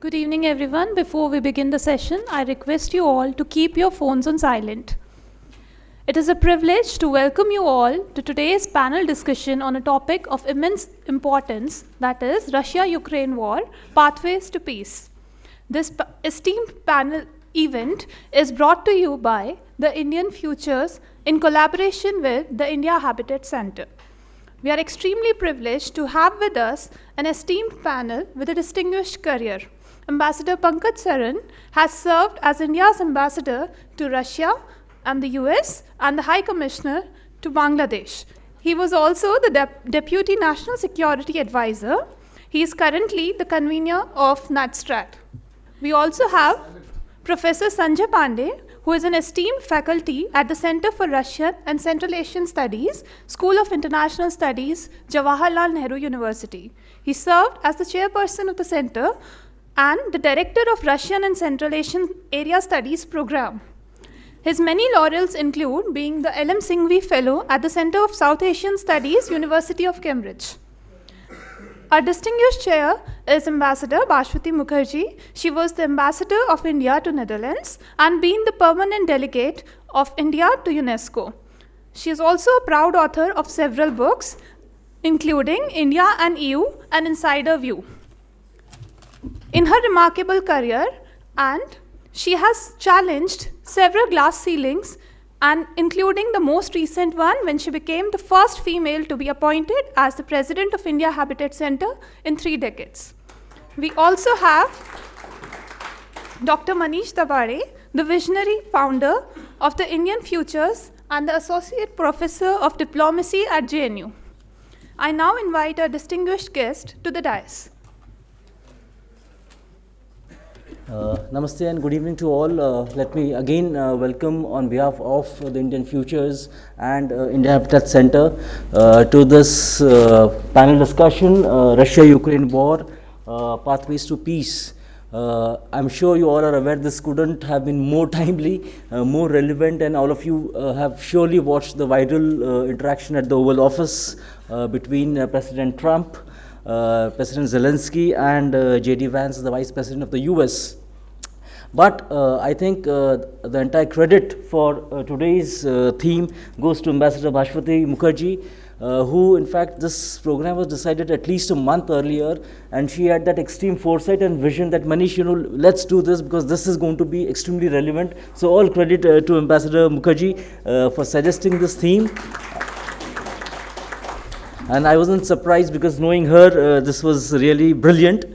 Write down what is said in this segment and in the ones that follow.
Good evening, everyone. Before we begin the session, I request you all to keep your phones on silent. It is a privilege to welcome you all to today's panel discussion on a topic of immense importance, that is Russia-Ukraine war, Pathways to Peace. This esteemed panel event is brought to you by the Indian Futures in collaboration with the India Habitat Center. We are extremely privileged to have with us an esteemed panel with a distinguished career. Ambassador Pankaj Saran has served as India's ambassador to Russia and the US and the High Commissioner to Bangladesh. He was also the Deputy National Security Advisor. He is currently the convener of NatStrat. We also have Professor Sanjay Pandey, who is an esteemed faculty at the Center for Russian and Central Asian Studies, School of International Studies, Jawaharlal Nehru University. He served as the chairperson of the center and the director of Russian and Central Asian Area Studies program. His many laurels include being the L.M. Singhvi Fellow at the Center of South Asian Studies, University of Cambridge. Our distinguished chair is Ambassador Bhaswati Mukherjee. She was the Ambassador of India to Netherlands and been the permanent delegate of India to UNESCO. She is also a proud author of several books, including India and EU, An Insider View. In her remarkable career, she has challenged several glass ceilings, and including the most recent one when she became the first female to be appointed as the President of India Habitat Center in 3 decades. We also have Dr. Manish Dabhade, the visionary founder of the Indian Futures and the Associate Professor of Diplomacy at JNU. I now invite our distinguished guest to the dais. Namaste and good evening to all. Let me again welcome on behalf of the Indian Futures and India Habitat Center to this panel discussion, Russia-Ukraine war, Pathways to Peace. I'm sure you all are aware this couldn't have been more timely, more relevant, and all of you have surely watched the viral interaction at the Oval Office between President Trump, President Zelensky and J.D. Vance, the Vice President of the US. But I think the entire credit for today's theme goes to Ambassador Bhaswati Mukherjee, who in fact this program was decided at least a month earlier, and she had that extreme foresight and vision that Manish, let's do this because this is going to be extremely relevant. So all credit to Ambassador Mukherjee for suggesting this theme. And I wasn't surprised because knowing her, this was really brilliant.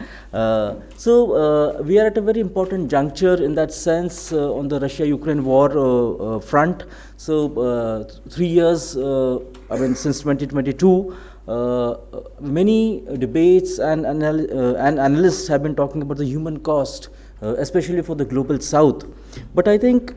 So we are at a very important juncture in that sense on the Russia-Ukraine war front. So 3 years, since 2022, many debates and analysts have been talking about the human cost, especially for the global south. But I think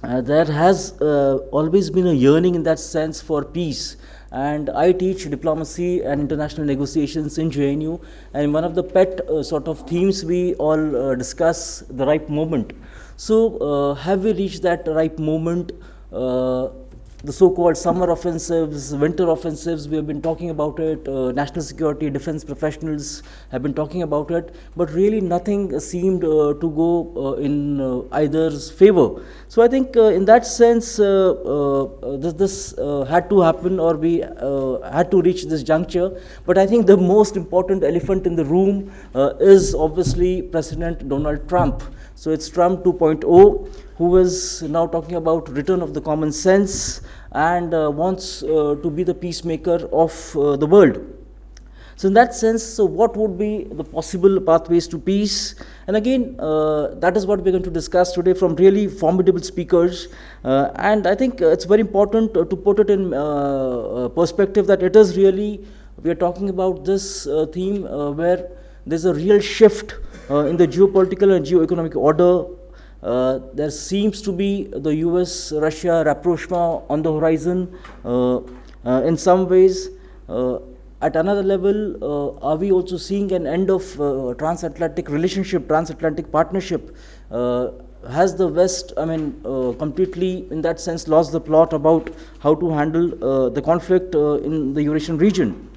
there has always been a yearning in that sense for peace. And I teach diplomacy and international negotiations in JNU, and one of the pet sort of themes we all discuss the ripe moment. So have we reached that ripe moment? The so-called summer offensives, winter offensives, we have been talking about it, national security, defense professionals have been talking about it, but really nothing seemed to go in either's favor. So I think in that sense, this had to happen, or we had to reach this juncture. But I think the most important elephant in the room is obviously President Donald Trump. So it's Trump 2.0, who is now talking about return of the common sense and wants to be the peacemaker of the world. So in that sense, so what would be the possible pathways to peace? And again, that is what we're going to discuss today from really formidable speakers. And I think it's very important to put it in perspective that it is really, we are talking about this theme where there's a real shift in the geopolitical and geoeconomic order. There seems to be the US-Russia rapprochement on the horizon in some ways. At another level, are we also seeing an end of transatlantic relationship, transatlantic partnership? Has the West, completely in that sense lost the plot about how to handle the conflict in the Eurasian region?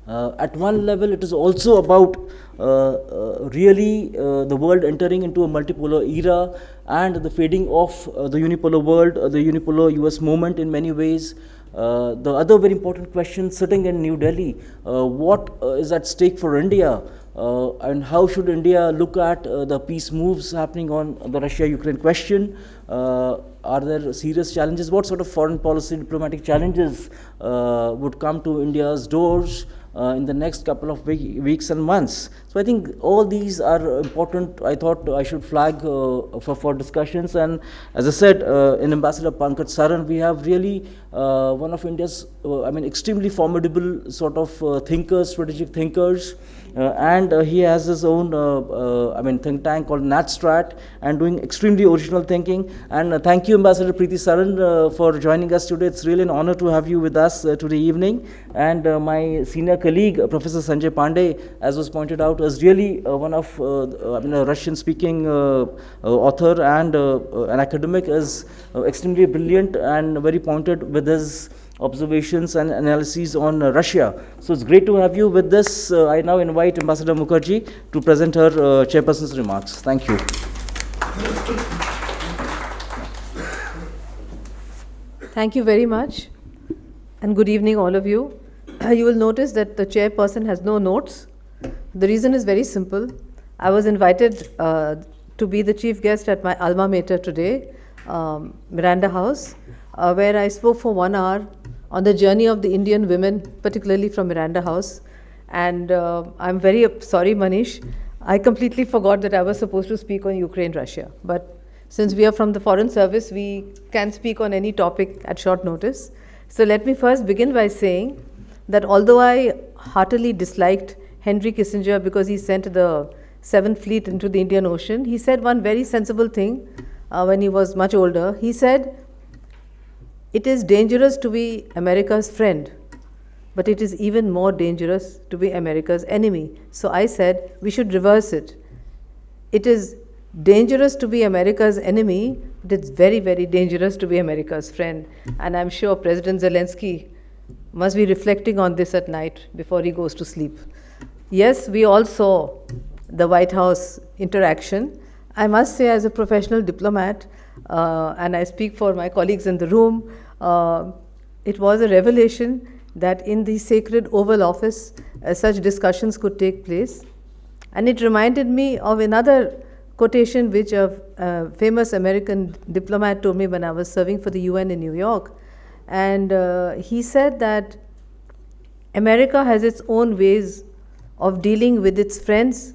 At one level, it is also about really the world entering into a multipolar era and the fading of the unipolar world, the unipolar US movement in many ways. The other very important question sitting in New Delhi, what is at stake for India? And how should India look at the peace moves happening on the Russia-Ukraine question? Are there serious challenges? What sort of foreign policy diplomatic challenges would come to India's doors in the next couple of weeks and months? So I think all these are important. I thought I should flag for discussions. And as I said, in Ambassador Pankaj Saran, we have really one of India's, extremely formidable sort of thinkers, strategic thinkers. And he has his own think tank called NatStrat and doing extremely original thinking. And thank you, Ambassador Preeti Saran, for joining us today. It's really an honor to have you with us today evening. And my senior colleague, Professor Sanjay Pandey, as was pointed out, is really one of a Russian-speaking author and an academic, is extremely brilliant and very pointed with his observations and analyses on Russia. So it's great to have you with this. I now invite Ambassador Mukherjee to present her chairperson's remarks. Thank you. Thank you very much, and good evening all of you. You will notice that the chairperson has no notes. The reason is very simple. I was invited to be the chief guest at my alma mater today, Miranda House, where I spoke for 1 hour on the journey of the Indian women, particularly from Miranda House. And I'm very sorry, Manish. I completely forgot that I was supposed to speak on Ukraine, Russia. But since we are from the Foreign Service, we can speak on any topic at short notice. So let me first begin by saying that although I heartily disliked Henry Kissinger because he sent the 7th Fleet into the Indian Ocean, he said one very sensible thing when he was much older. He said, "It is dangerous to be America's friend, but it is even more dangerous to be America's enemy." So I said, we should reverse it. It is dangerous to be America's enemy, but it's very, very dangerous to be America's friend. And I'm sure President Zelensky must be reflecting on this at night before he goes to sleep. Yes, we all saw the White House interaction. I must say, as a professional diplomat, and I speak for my colleagues in the room, it was a revelation that in the sacred Oval Office, such discussions could take place. And it reminded me of another quotation which a famous American diplomat told me when I was serving for the UN in New York. And he said that America has its own ways of dealing with its friends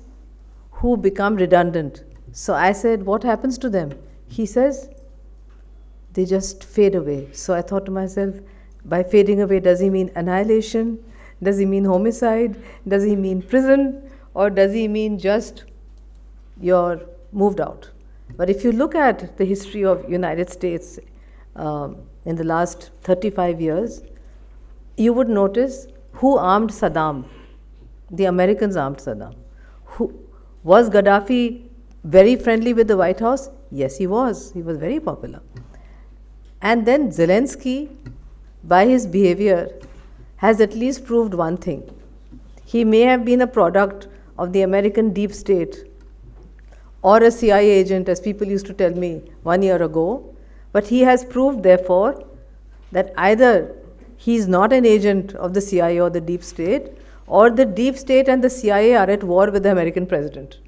who become redundant. So I said, what happens to them? He says, they just fade away. So I thought to myself, by fading away, does he mean annihilation? Does he mean homicide? Does he mean prison? Or does he mean just you're moved out? But if you look at the history of United States in the last 35 years, you would notice who armed Saddam. The Americans armed Saddam. Was Gaddafi very friendly with the White House? Yes, he was. He was very popular. And then Zelensky, by his behavior, has at least proved one thing. He may have been a product of the American deep state or a CIA agent, as people used to tell me 1 year ago, but he has proved, therefore, that either he is not an agent of the CIA or the deep state, or the deep state and the CIA are at war with the American president.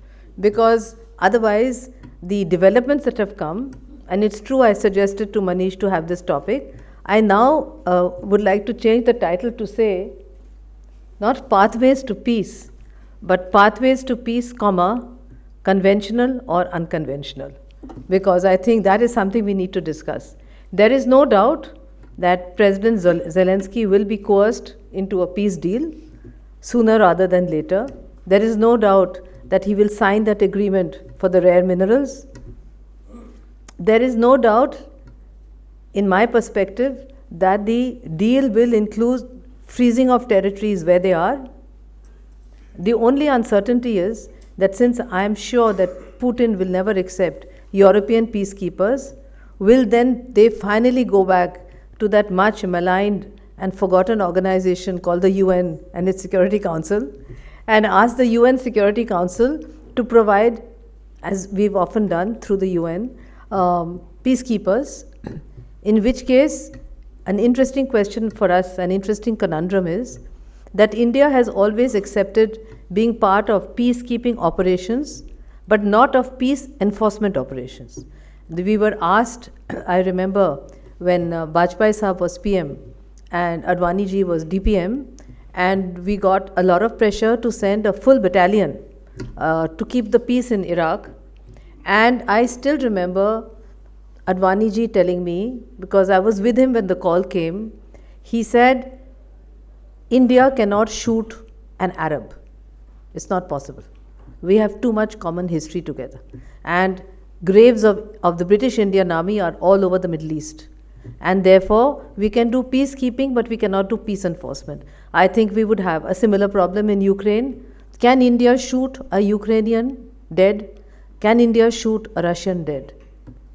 Because otherwise, the developments that have come, and it's true I suggested to Manish to have this topic, I now would like to change the title to say, not pathways to peace, but pathways to peace, conventional or unconventional. Because I think that is something we need to discuss. There is no doubt that President Zelensky will be coerced into a peace deal sooner rather than later. There is no doubt that he will sign that agreement for the rare minerals. There is no doubt, in my perspective, that the deal will include freezing of territories where they are. The only uncertainty is that since I am sure that Putin will never accept European peacekeepers, will then they finally go back to that much maligned and forgotten organization called the UN and its Security Council, and asked the UN Security Council to provide, as we've often done through the UN, peacekeepers, in which case, an interesting question for us, an interesting conundrum is that India has always accepted being part of peacekeeping operations, but not of peace enforcement operations. We were asked, I remember, when Bajpai Sahab was PM and Advani ji was DPM, and we got a lot of pressure to send a full battalion to keep the peace in Iraq. And I still remember Advani ji telling me, because I was with him when the call came, he said, India cannot shoot an Arab. It's not possible. We have too much common history together. And graves of the British Indian Army are all over the Middle East. And therefore, we can do peacekeeping, but we cannot do peace enforcement. I think we would have a similar problem in Ukraine. Can India shoot a Ukrainian dead? Can India shoot a Russian dead?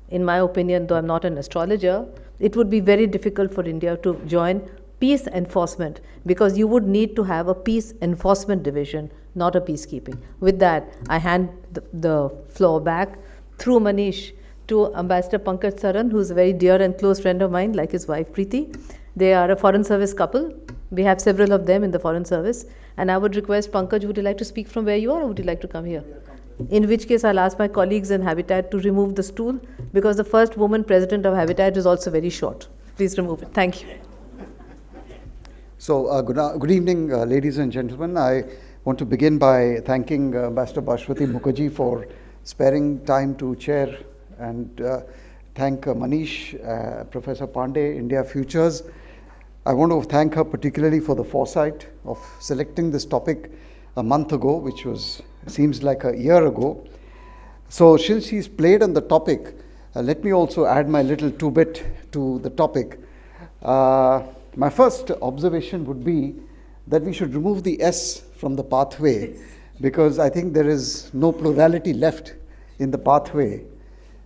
In my opinion, though I'm not an astrologer, it would be very difficult for India to join peace enforcement, because you would need to have a peace enforcement division, not a peacekeeping. With that, I hand the floor back through Manish to Ambassador Pankaj Saran, who's a very dear and close friend of mine, like his wife Preeti. They are a foreign service couple. We have several of them in the foreign service. And I would request, Pankaj, would you like to speak from where you are, or would you like to come here? In which case, I'll ask my colleagues in Habitat to remove the stool, because the first woman president of Habitat is also very short. Please remove it. Thank you. So, good evening, ladies and gentlemen. I want to begin by thanking Ambassador Bhaswati Mukherjee for sparing time to chair, and thank Manish, Professor Pandey, India Futures. I want to thank her particularly for the foresight of selecting this topic a month ago, which seems like a year ago. So since she's played on the topic, let me also add my little two-bit to the topic. My first observation would be that we should remove the S from the pathway, because I think there is no plurality left in the pathway.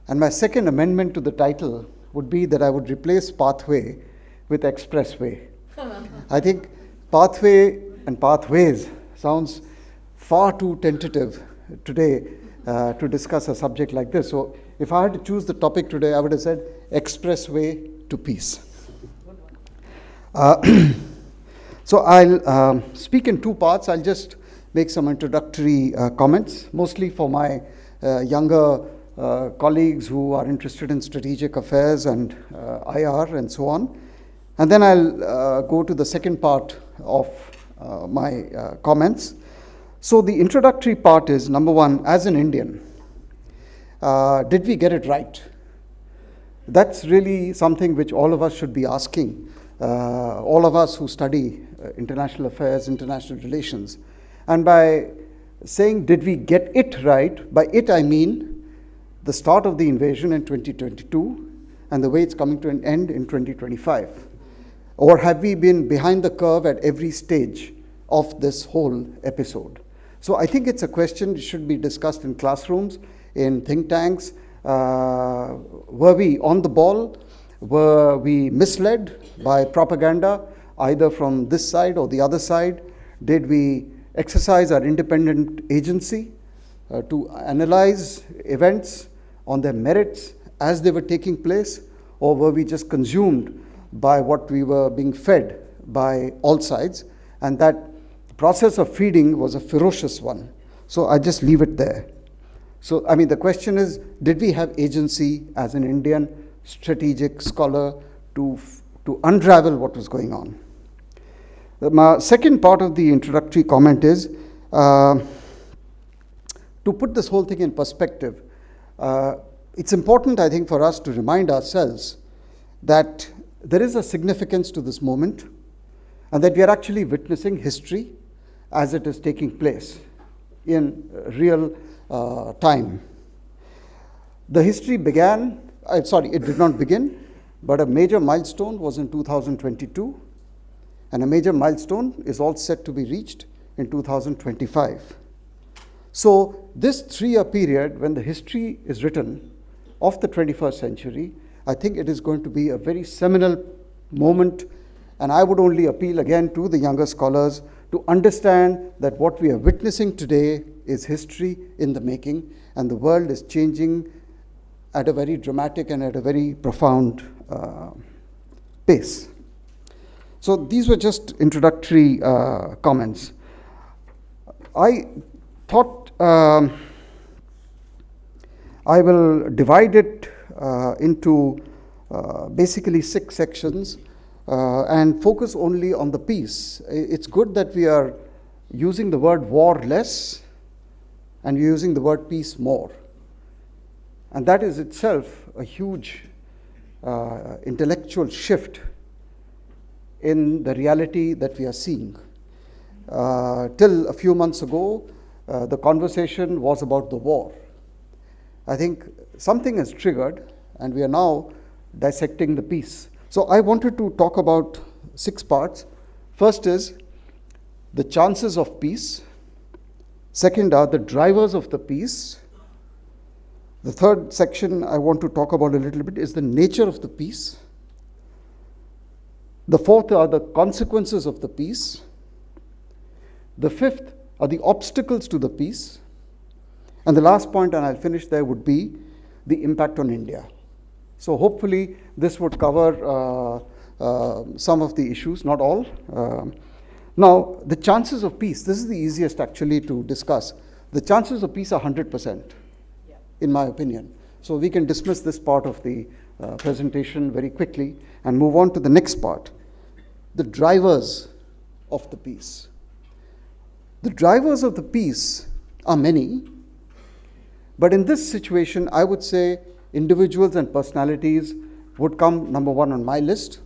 And my second amendment to the title would be that I would replace pathway with expressway. I think pathway and pathways sounds far too tentative today to discuss a subject like this. So if I had to choose the topic today, I would have said expressway to peace. So I'll speak in two parts. I'll just make some introductory comments, mostly for my younger colleagues who are interested in strategic affairs and IR and so on. And then I'll go to the second part of my comments. So the introductory part is, number one, as an Indian, did we get it right? That's really something which all of us should be asking, all of us who study international affairs, international relations. And by saying, did we get it right, by it I mean the start of the invasion in 2022 and the way it's coming to an end in 2025. Or have we been behind the curve at every stage of this whole episode? So I think it's a question that should be discussed in classrooms, in think tanks. Were we on the ball? Were we misled by propaganda, either from this side or the other side? Did we exercise our independent agency to analyze events on their merits as they were taking place? Or were we just consumed by what we were being fed by all sides? And that process of feeding was a ferocious one. So I just leave it there. So, I mean, the question is, did we have agency as an Indian strategic scholar to unravel what was going on? My second part of the introductory comment is, to put this whole thing in perspective, it's important, I think, for us to remind ourselves that there is a significance to this moment, and that we are actually witnessing history as it is taking place in real time. The history began, it did not begin, but a major milestone was in 2022, and a major milestone is all set to be reached in 2025. So this 3-year period, when the history is written of the 21st century, I think it is going to be a very seminal moment, and I would only appeal again to the younger scholars to understand that what we are witnessing today is history in the making, and the world is changing at a very dramatic and at a very profound pace. So these were just introductory comments. I thought I will divide it into basically 6 sections and focus only on the peace. It's good that we are using the word war less and we're using the word peace more. And that is itself a huge intellectual shift in the reality that we are seeing. Till a few months ago, the conversation was about the war. I think something has triggered, and we are now dissecting the peace. So I wanted to talk about 6 parts. First is the chances of peace. Second are the drivers of the peace. The third section I want to talk about a little bit is the nature of the peace. The fourth are the consequences of the peace. The fifth are the obstacles to the peace. And the last point, and I'll finish there, would be the impact on India. So hopefully this would cover some of the issues, not all. Now, the chances of peace, this is the easiest actually to discuss. The chances of peace are 100%, in my opinion. So we can dismiss this part of the presentation very quickly and move on to the next part, the drivers of the peace. The drivers of the peace are many, but in this situation, I would say individuals and personalities would come number 1 on my list.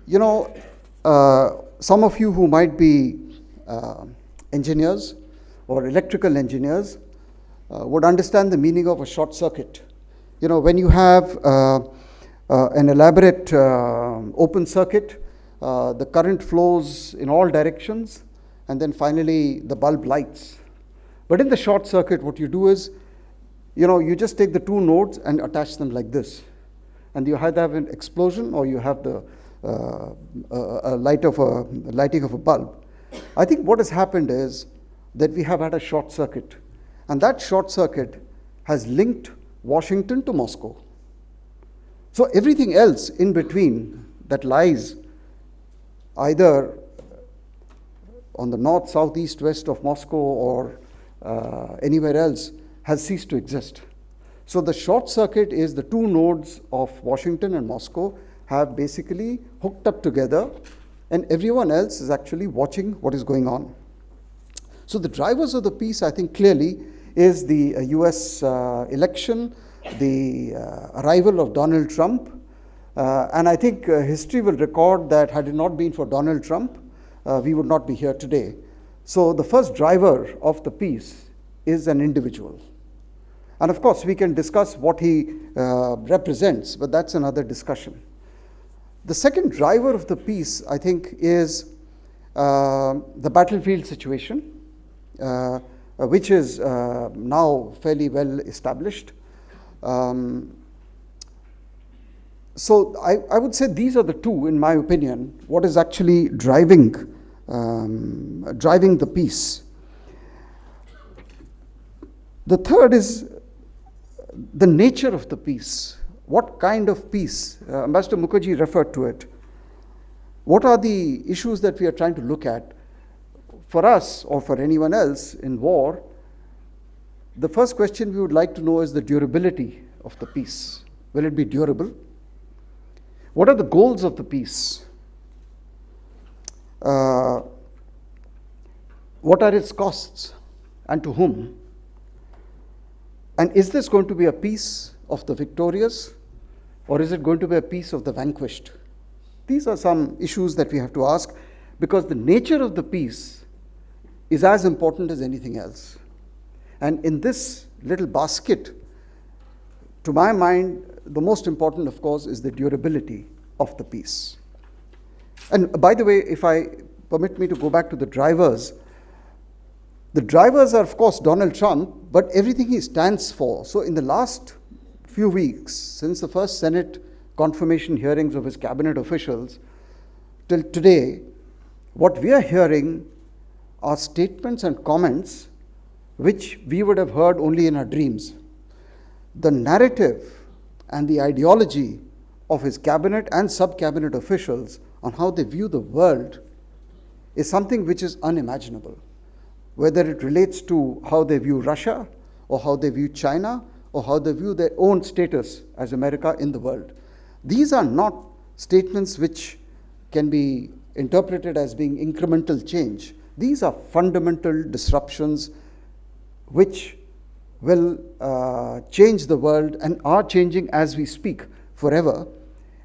You know, some of you who might be engineers or electrical engineers would understand the meaning of a short circuit. You know, when you have an elaborate open circuit, the current flows in all directions, and then finally the bulb lights. But in the short circuit, what you do is, you know, you just take the 2 nodes and attach them like this. And you either have an explosion or you have the lighting of a bulb. I think what has happened is that we have had a short circuit. And that short circuit has linked Washington to Moscow. So everything else in between that lies either on the north, south, east, west of Moscow or anywhere else has ceased to exist. So the short circuit is the 2 nodes of Washington and Moscow have basically hooked up together, and everyone else is actually watching what is going on. So the drivers of the peace, I think clearly, is the US election, the arrival of Donald Trump, and I think history will record that had it not been for Donald Trump, we would not be here today. So the first driver of the peace is an individual. And of course, we can discuss what he represents, but that's another discussion. The second driver of the peace, I think, is the battlefield situation, which is now fairly well established. So I would say these are the 2, in my opinion, what is actually driving the peace. The third is the nature of the peace. What kind of peace? Ambassador Mukherjee referred to it. What are the issues that we are trying to look at? For us or for anyone else in war, the first question we would like to know is the durability of the peace. Will it be durable? What are the goals of the peace? What are its costs and to whom? And is this going to be a peace of the victorious, or is it going to be a peace of the vanquished? These are some issues that we have to ask, because the nature of the peace is as important as anything else. And in this little basket, to my mind, the most important, of course, is the durability of the peace. And by the way, if I permit me to go back to the drivers are, of course, Donald Trump, but everything he stands for. So in the last few weeks, since the first Senate confirmation hearings of his cabinet officials, till today, what we are hearing are statements and comments which we would have heard only in our dreams. The narrative and the ideology of his cabinet and sub-cabinet officials on how they view the world is something which is unimaginable, whether it relates to how they view Russia or how they view China or how they view their own status as America in the world. These are not statements which can be interpreted as being incremental change. These are fundamental disruptions which will change the world and are changing as we speak forever.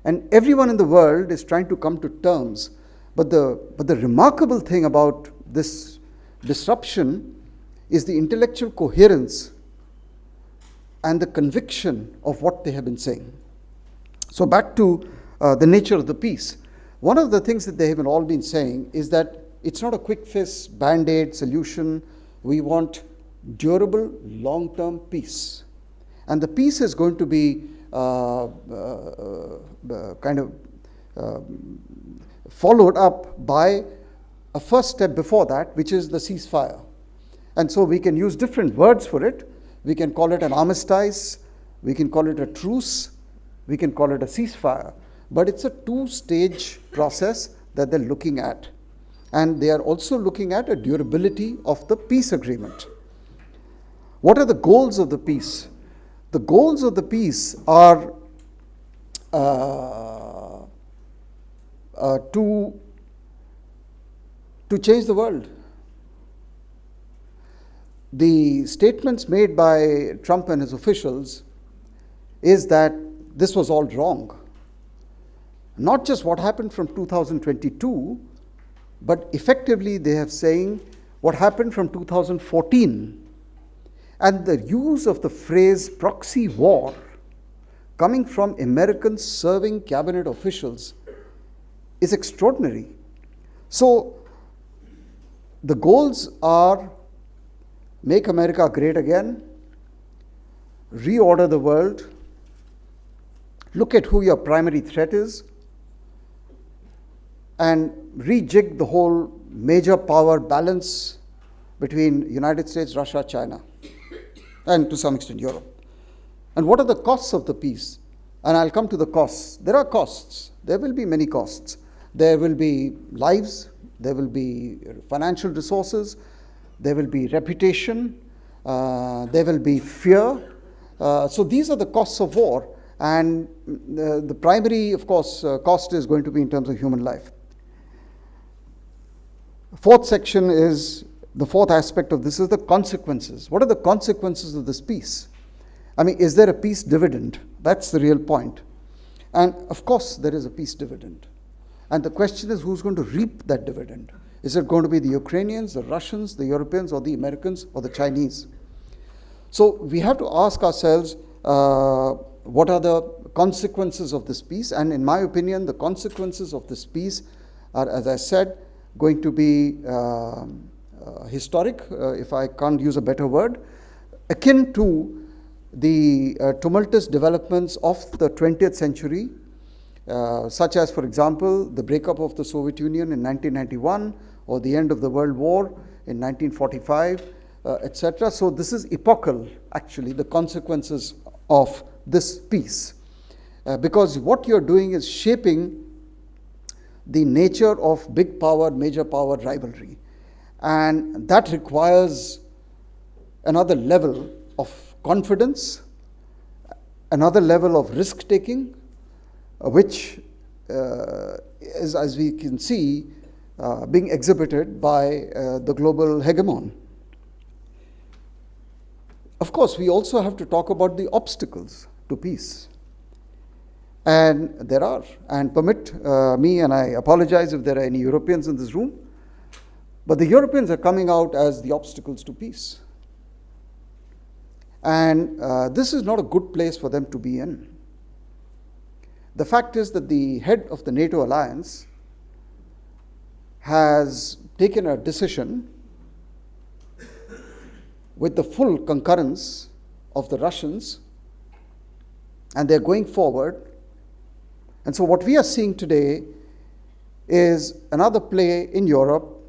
And everyone in the world is trying to come to terms. But the remarkable thing about this disruption is the intellectual coherence and the conviction of what they have been saying. So back to the nature of the peace. One of the things that they have all been saying is that it's not a quick fix, band-aid solution. We want durable, long-term peace. And the peace is going to be followed up by a first step before that, which is the ceasefire. And so we can use different words for it. We can call it an armistice, we can call it a truce, we can call it a ceasefire. But it's a two-stage process that they're looking at. And they are also looking at a durability of the peace agreement. What are the goals of the peace? The goals of the peace are to change the world. The statements made by Trump and his officials is that this was all wrong. Not just what happened from 2022, but effectively they have saying what happened from 2014. And the use of the phrase proxy war coming from American serving cabinet officials is extraordinary. So the goals are make America great again, reorder the world, look at who your primary threat is, and rejig the whole major power balance between United States, Russia, China, and to some extent Europe. And what are the costs of the peace? And I'll come to the costs. There are costs. There will be many costs. There will be lives, there will be financial resources, there will be reputation, there will be fear. So these are the costs of war. And the primary, of course, cost is going to be in terms of human life. Fourth section is, the fourth aspect of this is the consequences. What are the consequences of this peace? I mean, is there a peace dividend? That's the real point. And of course, there is a peace dividend. And the question is, who's going to reap that dividend? Is it going to be the Ukrainians, the Russians, the Europeans, or the Americans, or the Chinese? So we have to ask ourselves, what are the consequences of this peace? And in my opinion, the consequences of this peace are, as I said, going to be historic, if I can't use a better word, akin to the tumultuous developments of the 20th century, such as, for example, the breakup of the Soviet Union in 1991, or the end of the World War in 1945, etc. So this is epochal, actually, the consequences of this peace. Because what you're doing is shaping the nature of big power, major power rivalry. And that requires another level of confidence, another level of risk-taking, which is, as we can see, being exhibited by the global hegemon. Of course, we also have to talk about the obstacles to peace. And there are, and permit me, and I apologize if there are any Europeans in this room, but the Europeans are coming out as the obstacles to peace. And this is not a good place for them to be in. The fact is that the head of the NATO alliance has taken a decision with the full concurrence of the Russians, and they're going forward. And so what we are seeing today is another play in Europe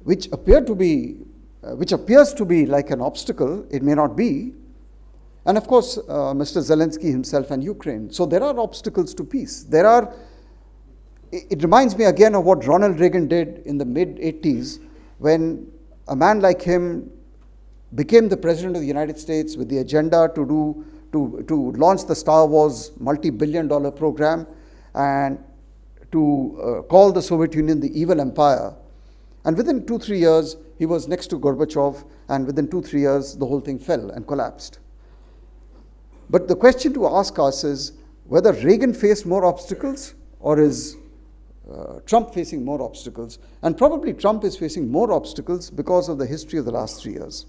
which appears to be like an obstacle. It may not be. And of course, Mr. Zelensky himself and Ukraine. So there are obstacles to peace. It reminds me again of what Ronald Reagan did in the mid-80s when a man like him became the President of the United States with the agenda to launch the Star Wars multi-billion-dollar program and to call the Soviet Union the evil empire. And within 2-3 years, he was next to Gorbachev, and within 2-3 years, the whole thing fell and collapsed. But the question to ask us is whether Reagan faced more obstacles or is Trump facing more obstacles. And probably Trump is facing more obstacles because of the history of the last 3 years.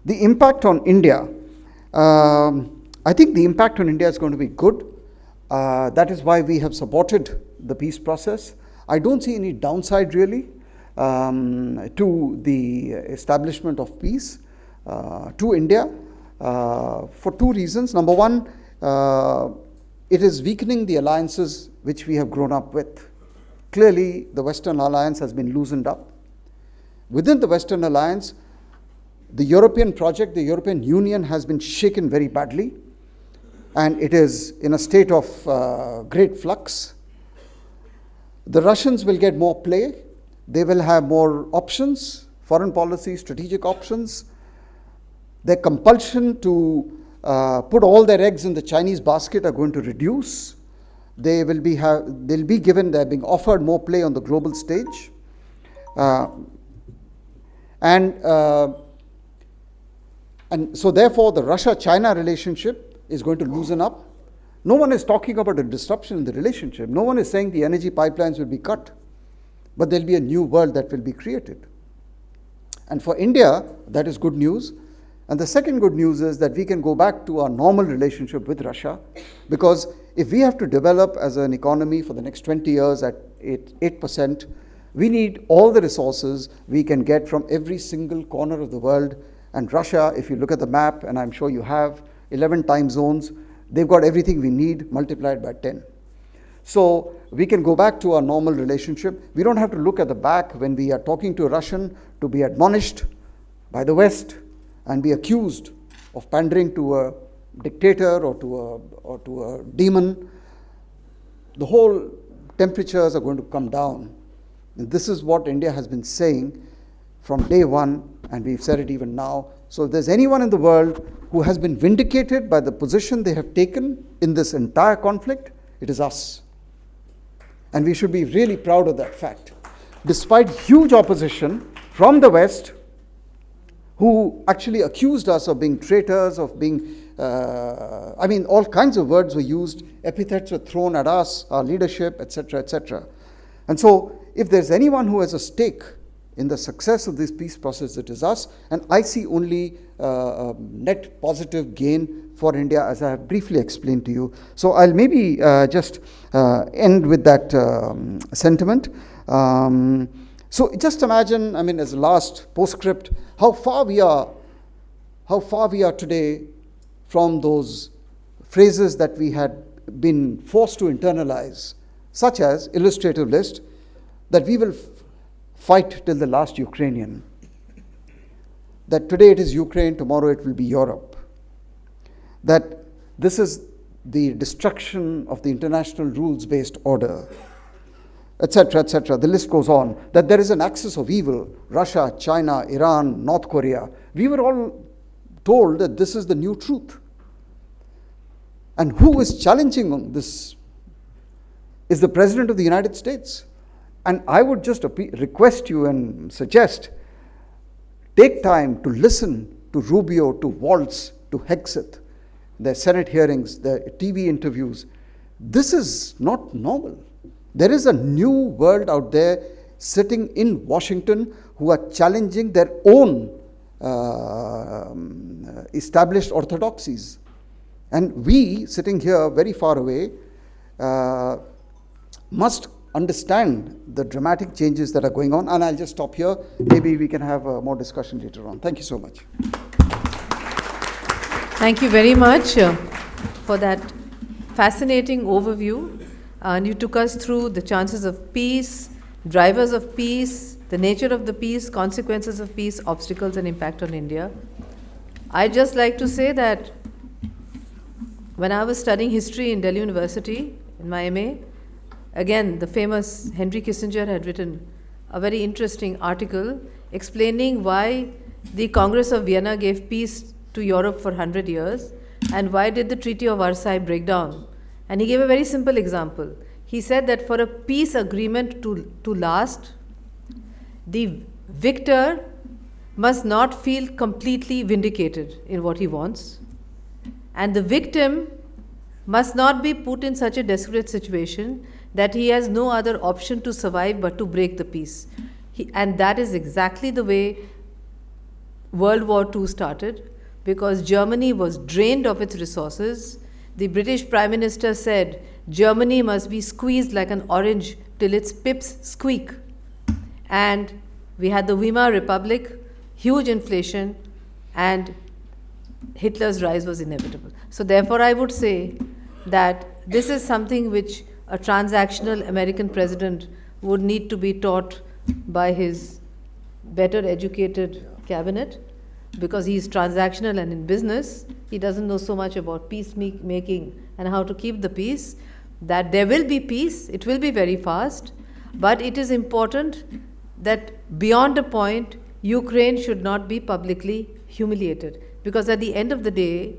The impact on India. I think the impact on India is going to be good. That is why we have supported the peace process. I don't see any downside really to the establishment of peace to India for two reasons. Number one, it is weakening the alliances which we have grown up with. Clearly, the Western alliance has been loosened up. Within the Western alliance, the European project, the European Union has been shaken very badly, and it is in a state of great flux. The Russians will get more play. They will have more options, foreign policy, strategic options. Their compulsion to put all their eggs in the Chinese basket are going to reduce. They'll be being offered more play on the global stage. And so therefore the Russia-China relationship is going to loosen up. No one is talking about a disruption in the relationship. No one is saying the energy pipelines will be cut, but there'll be a new world that will be created. And for India, that is good news. And the second good news is that we can go back to our normal relationship with Russia, because if we have to develop as an economy for the next 20 years at 8%, we need all the resources we can get from every single corner of the world. And Russia, if you look at the map, and I'm sure you have, 11 time zones, they've got everything we need multiplied by 10. So we can go back to our normal relationship. We don't have to look at the back when we are talking to a Russian to be admonished by the West and be accused of pandering to a dictator or to a demon. The whole temperatures are going to come down. And this is what India has been saying from day one, and we've said it even now. So if there's anyone in the world who has been vindicated by the position they have taken in this entire conflict, it is us. And we should be really proud of that fact. Despite huge opposition from the West, who actually accused us of being traitors, of being, all kinds of words were used, epithets were thrown at us, our leadership, etc., etc. And so if there's anyone who has a stake in the success of this peace process, it is us. And I see only net positive gain for India, as I have briefly explained to you. So I'll maybe just end with that sentiment. So just imagine, as a last postscript, how far we are today from those phrases that we had been forced to internalize, such as illustrative list, that we will fight till the last Ukrainian. That today it is Ukraine, tomorrow it will be Europe. That this is the destruction of the international rules-based order, etc., etc. The list goes on. That there is an axis of evil, Russia, China, Iran, North Korea. We were all told that this is the new truth. And who is challenging this is the President of the United States. And I would just request you and suggest, take time to listen to Rubio, to Waltz, to Hegseth, their Senate hearings, their TV interviews. This is not normal. There is a new world out there sitting in Washington who are challenging their own established orthodoxies. And we, sitting here very far away, must understand the dramatic changes that are going on. And I'll just stop here. Maybe we can have more discussion later on. Thank you so much. Thank you very much for that fascinating overview. And you took us through the chances of peace, drivers of peace, the nature of the peace, consequences of peace, obstacles and impact on India. I'd just like to say that when I was studying history in Delhi University, in my MA, again, the famous Henry Kissinger had written a very interesting article explaining why the Congress of Vienna gave peace to Europe for 100 years and why did the Treaty of Versailles break down. And he gave a very simple example. He said that for a peace agreement to last, the victor must not feel completely vindicated in what he wants, and the victim must not be put in such a desperate situation that he has no other option to survive but to break the peace. And that is exactly the way World War II started, because Germany was drained of its resources. The British Prime Minister said, Germany must be squeezed like an orange till its pips squeak. And we had the Weimar Republic, huge inflation, and Hitler's rise was inevitable. So therefore I would say that this is something which a transactional American president would need to be taught by his better educated cabinet, because he is transactional and in business, he doesn't know so much about peace making and how to keep the peace, that there will be peace, it will be very fast, but it is important that beyond a point, Ukraine should not be publicly humiliated. Because at the end of the day,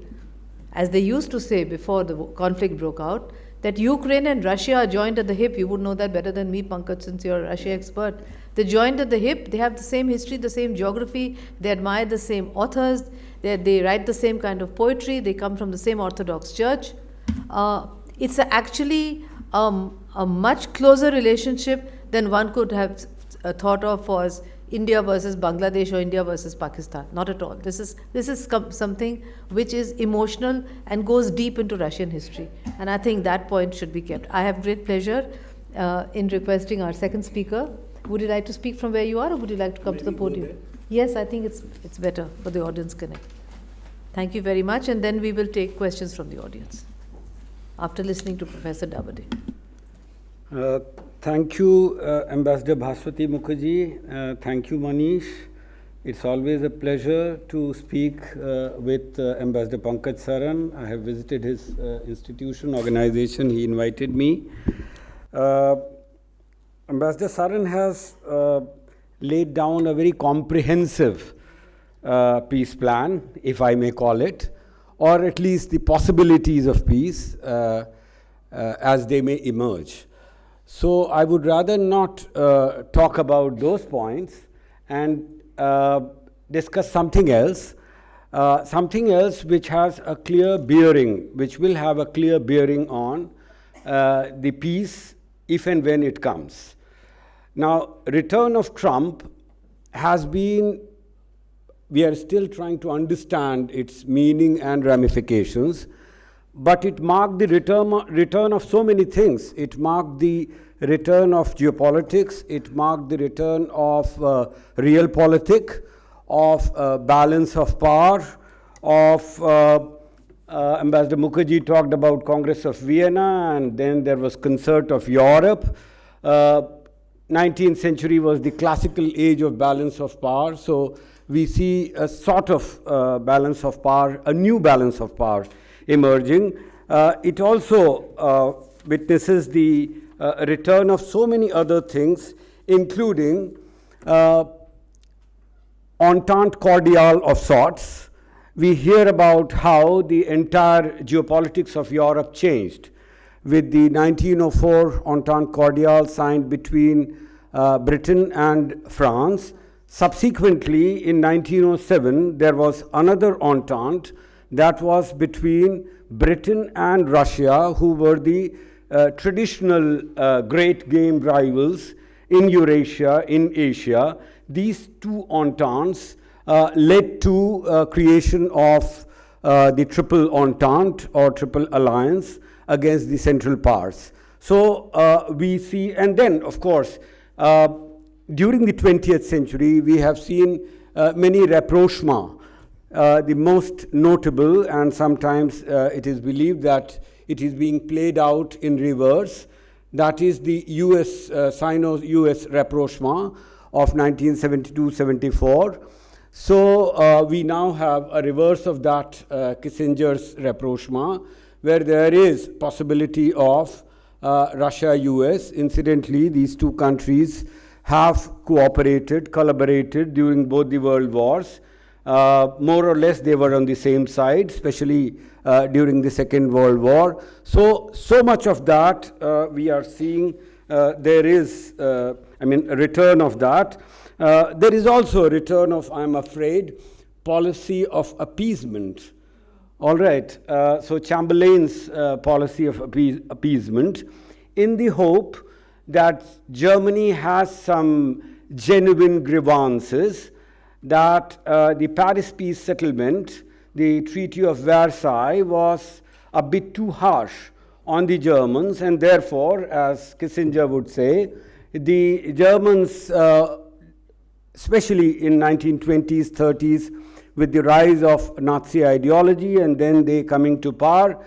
as they used to say before the conflict broke out, that Ukraine and Russia are joined at the hip. You would know that better than me, Pankaj, since you're a Russia expert. They're joined at the hip. They have the same history, the same geography. They admire the same authors. They write the same kind of poetry. They come from the same Orthodox church. It's actually a much closer relationship than one could have thought of as India versus Bangladesh or India versus Pakistan. Not at all. This is something which is emotional and goes deep into Russian history. And I think that point should be kept. I have great pleasure in requesting our second speaker. Would you like to speak from where you are, or would you like to come to the podium? Yes, I think it's better for the audience connect. Thank you very much. And then we will take questions from the audience after listening to Professor Dabhade. Thank you, Ambassador Bhaswati Mukherjee. Thank you, Manish. It's always a pleasure to speak with Ambassador Pankaj Saran. I have visited his institution, organization. He invited me. Ambassador Saran has laid down a very comprehensive peace plan, if I may call it, or at least the possibilities of peace as they may emerge. So I would rather not talk about those points and discuss something else which has a clear bearing, which will have a clear bearing on the peace if and when it comes. Now, return of Trump has been, we are still trying to understand its meaning and ramifications, but it marked the return of so many things. It marked the return of geopolitics, it marked the return of realpolitik, of balance of power, of Ambassador Mukherjee talked about Congress of Vienna, and then there was concert of Europe. 19th century was the classical age of balance of power, so we see a sort of balance of power, a new balance of power emerging. It also witnesses the return of so many other things, including entente cordiale of sorts. We hear about how the entire geopolitics of Europe changed with the 1904 entente cordiale signed between Britain and France. Subsequently, in 1907, there was another entente that was between Britain and Russia, who were the traditional great game rivals in Eurasia, in Asia. These two ententes led to creation of the Triple Entente or Triple Alliance against the Central Powers. So we see, and then of course, during the 20th century, we have seen many rapprochements. The most notable, and sometimes it is believed that it is being played out in reverse, that is the Sino-US rapprochement of 1972-74. So we now have a reverse of that Kissinger's rapprochement, where there is possibility of Russia-US. Incidentally, these two countries have cooperated, collaborated during both the world wars. More or less they were on the same side, especially during the Second World War. So much of that we are seeing there is, a return of that. There is also a return of, I'm afraid, policy of appeasement. All right, so Chamberlain's policy of appeasement, in the hope that Germany has some genuine grievances, that the Paris peace settlement, the Treaty of Versailles, was a bit too harsh on the Germans, and therefore, as Kissinger would say, the Germans, especially in 1920s, 30s, with the rise of Nazi ideology and then they coming to power,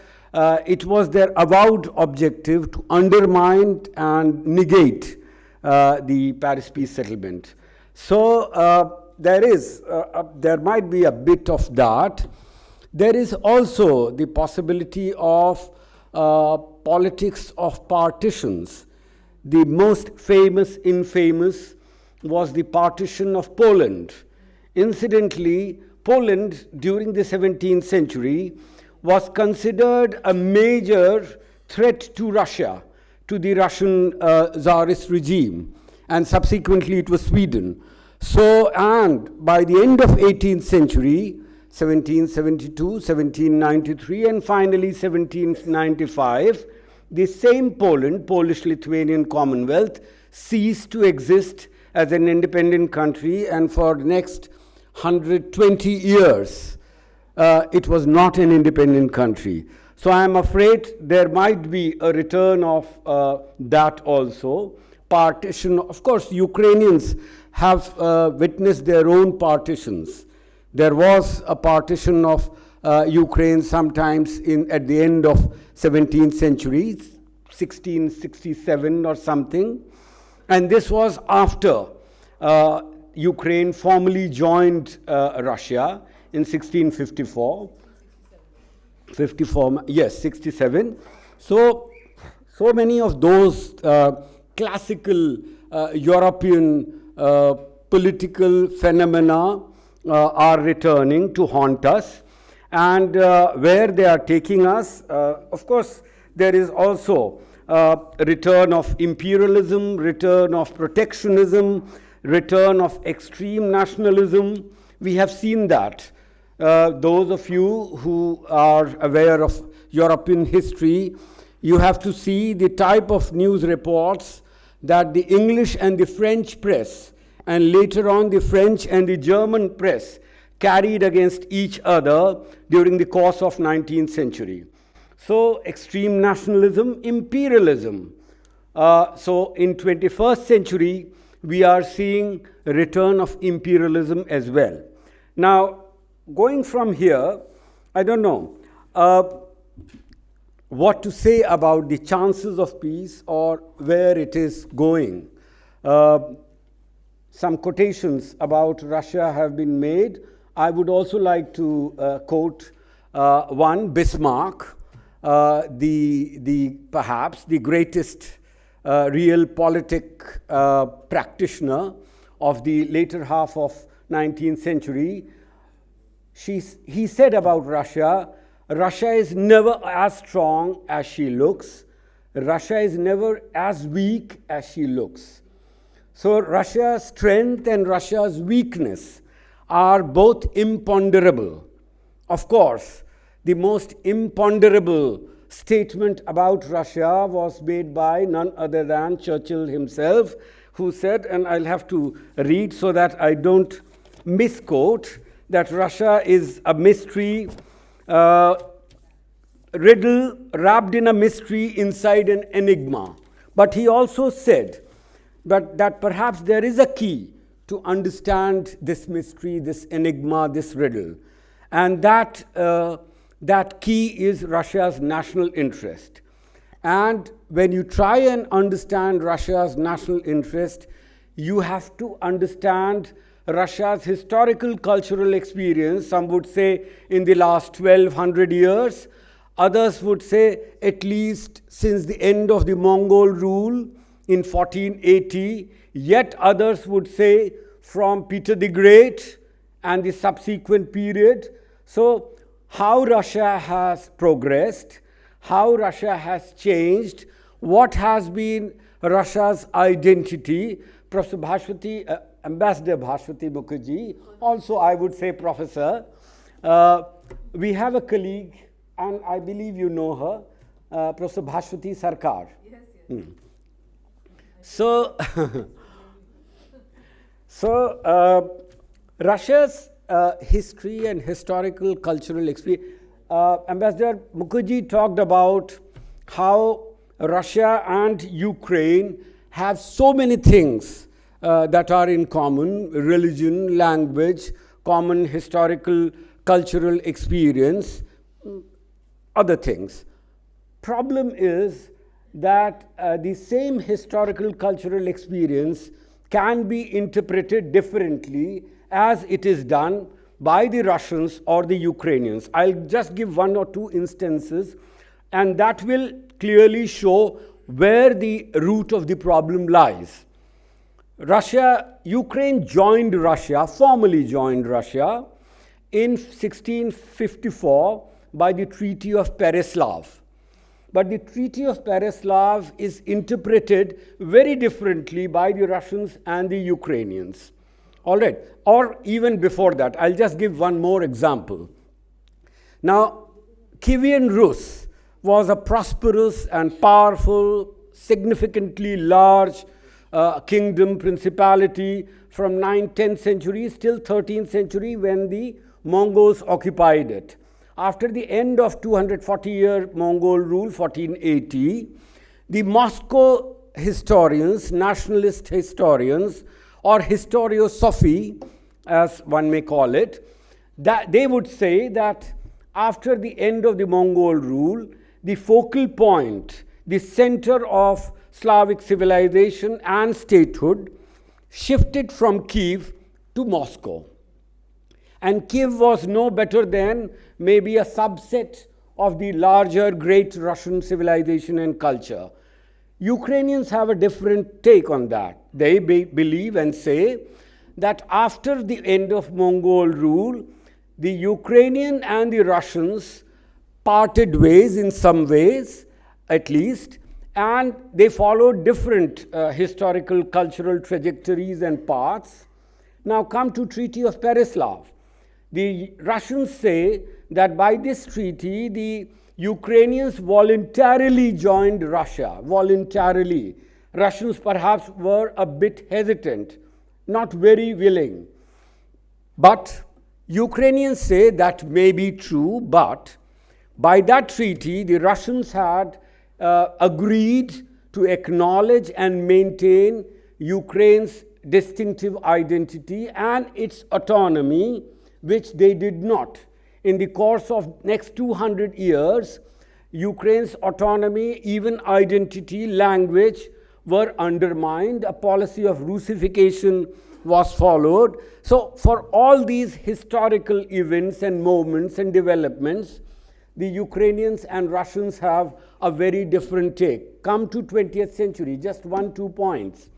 it was their avowed objective to undermine and negate the Paris peace settlement. So there might be a bit of that. There is also the possibility of politics of partitions. The most infamous was the partition of Poland. Incidentally, Poland during the 17th century was considered a major threat to Russia, to the Russian Tsarist regime, and subsequently it was Sweden. So, and by the end of 18th century, 1772, 1793, and finally 1795, the same Poland, Polish-Lithuanian Commonwealth, ceased to exist as an independent country, and for the next 120 years, it was not an independent country. So I am afraid there might be a return of that also. Partition, of course, Ukrainians have witnessed their own partitions. There was a partition of Ukraine sometimes at the end of 17th century, 1667 or something. And this was after Ukraine formally joined Russia in 1654. 67. So many of those classical European political phenomena are returning to haunt us. And where they are taking us, of course, there is also return of imperialism, return of protectionism, return of extreme nationalism. We have seen that. Those of you who are aware of European history, you have to see the type of news reports that the English and the French press, and later on the French and the German press, carried against each other during the course of 19th century. So extreme nationalism, imperialism. So in 21st century, we are seeing a return of imperialism as well. Now, going from here, I don't know what to say about the chances of peace or where it is going. Some quotations about Russia have been made. I would also like to quote one, Bismarck, perhaps the greatest realpolitik practitioner of the later half of 19th century. He said about Russia, Russia is never as strong as she looks. Russia is never as weak as she looks. So Russia's strength and Russia's weakness are both imponderable. Of course, the most imponderable statement about Russia was made by none other than Churchill himself, who said, and I'll have to read so that I don't misquote, that Russia is a mystery, riddle wrapped in a mystery inside an enigma. But he also said that perhaps there is a key to understand this mystery, this enigma, this riddle. And that key is Russia's national interest. And when you try and understand Russia's national interest, you have to understand Russia's historical cultural experience. Some would say in the last 1200 years. Others would say at least since the end of the Mongol rule in 1480. Yet others would say from Peter the Great and the subsequent period. So how Russia has progressed, how Russia has changed, what has been Russia's identity. Professor Bhaswati, Ambassador Bhaswati Mukherjee, also I would say professor. We have a colleague, and I believe you know her, Professor Bhaswati Sarkar. Yes, yes. So, Russia's history and historical cultural experience. Ambassador Mukherjee talked about how Russia and Ukraine have so many things that are in common: religion, language, common historical cultural experience, other things. Problem is that the same historical cultural experience can be interpreted differently as it is done by the Russians or the Ukrainians. I'll just give one or two instances, and that will clearly show where the root of the problem lies. Ukraine joined Russia, formally joined Russia, in 1654 by the Treaty of Pereslav. But the Treaty of Pereslav is interpreted very differently by the Russians and the Ukrainians. All right, or even before that. I'll just give one more example. Now, Kievan Rus was a prosperous and powerful, significantly large kingdom, principality from 9th, 10th centuries till 13th century when the Mongols occupied it. After the end of 240-year Mongol rule, 1480, the Moscow historians, nationalist historians, or historiosophy, as one may call it, that they would say that after the end of the Mongol rule, the focal point, the center of Slavic civilization and statehood shifted from Kiev to Moscow. And Kiev was no better than maybe a subset of the larger great Russian civilization and culture. Ukrainians have a different take on that. They believe and say that after the end of Mongol rule, the Ukrainian and the Russians parted ways in some ways, at least, and they followed different historical, cultural trajectories and paths. Now come to Treaty of Pereslav. The Russians say that by this treaty, the Ukrainians voluntarily joined Russia, voluntarily. Russians perhaps were a bit hesitant, not very willing. But Ukrainians say that may be true, but by that treaty, the Russians had agreed to acknowledge and maintain Ukraine's distinctive identity and its autonomy, which they did not. In the course of next 200 years, Ukraine's autonomy, even identity, language were undermined. A policy of Russification was followed. So for all these historical events and moments and developments, the Ukrainians and Russians have a very different take. Come to 20th century, just 1-2 points.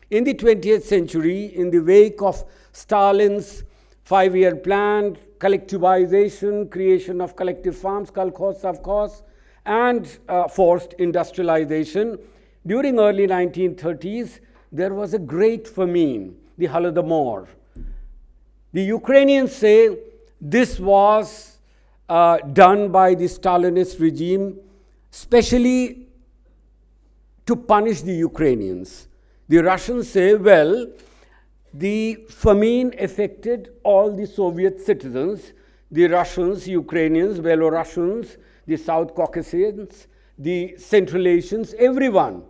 In the 20th century, in the wake of Stalin's 5-year plan, collectivization, creation of collective farms, kolkhoz, savkhoz, and forced industrialization, during early 1930s, there was a great famine, the Holodomor. The Ukrainians say this was done by the Stalinist regime, especially to punish the Ukrainians. The Russians say, well, the famine affected all the Soviet citizens, the Russians, Ukrainians, Belarusians, the South Caucasians, the Central Asians, everyone.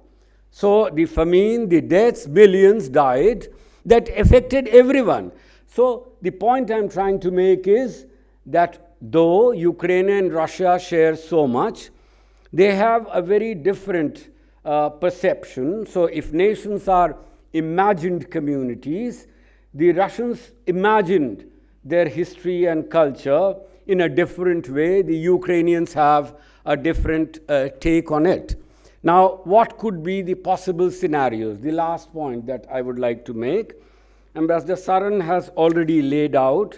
So the famine, the deaths, millions died, that affected everyone. So the point I'm trying to make is that though Ukraine and Russia share so much, they have a very different perception. So if nations are imagined communities, the Russians imagined their history and culture in a different way. The Ukrainians have a different take on it. Now, what could be the possible scenarios? The last point that I would like to make, Ambassador Saran has already laid out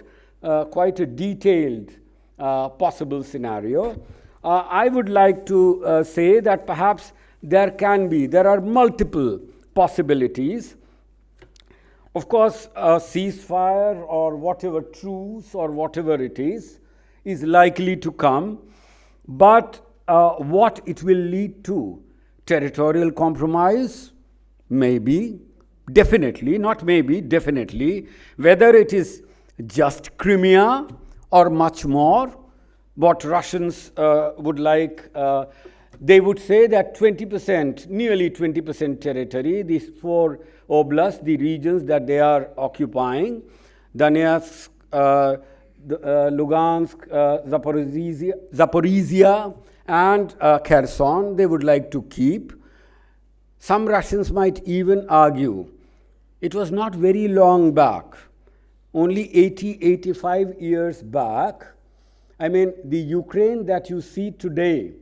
quite a detailed possible scenario. I would like to say that perhaps there are multiple possibilities. Of course, a ceasefire or whatever, truce or whatever it is likely to come. But what it will lead to? Territorial compromise? Maybe, definitely, not maybe, definitely. Whether it is just Crimea or much more, what Russians would like, they would say that 20%, nearly 20% territory, these 4 oblasts, the regions that they are occupying, Donetsk, Lugansk, Zaporizhia, and Kherson, they would like to keep. Some Russians might even argue it was not very long back, only 85 years back. I mean, the Ukraine that you see today,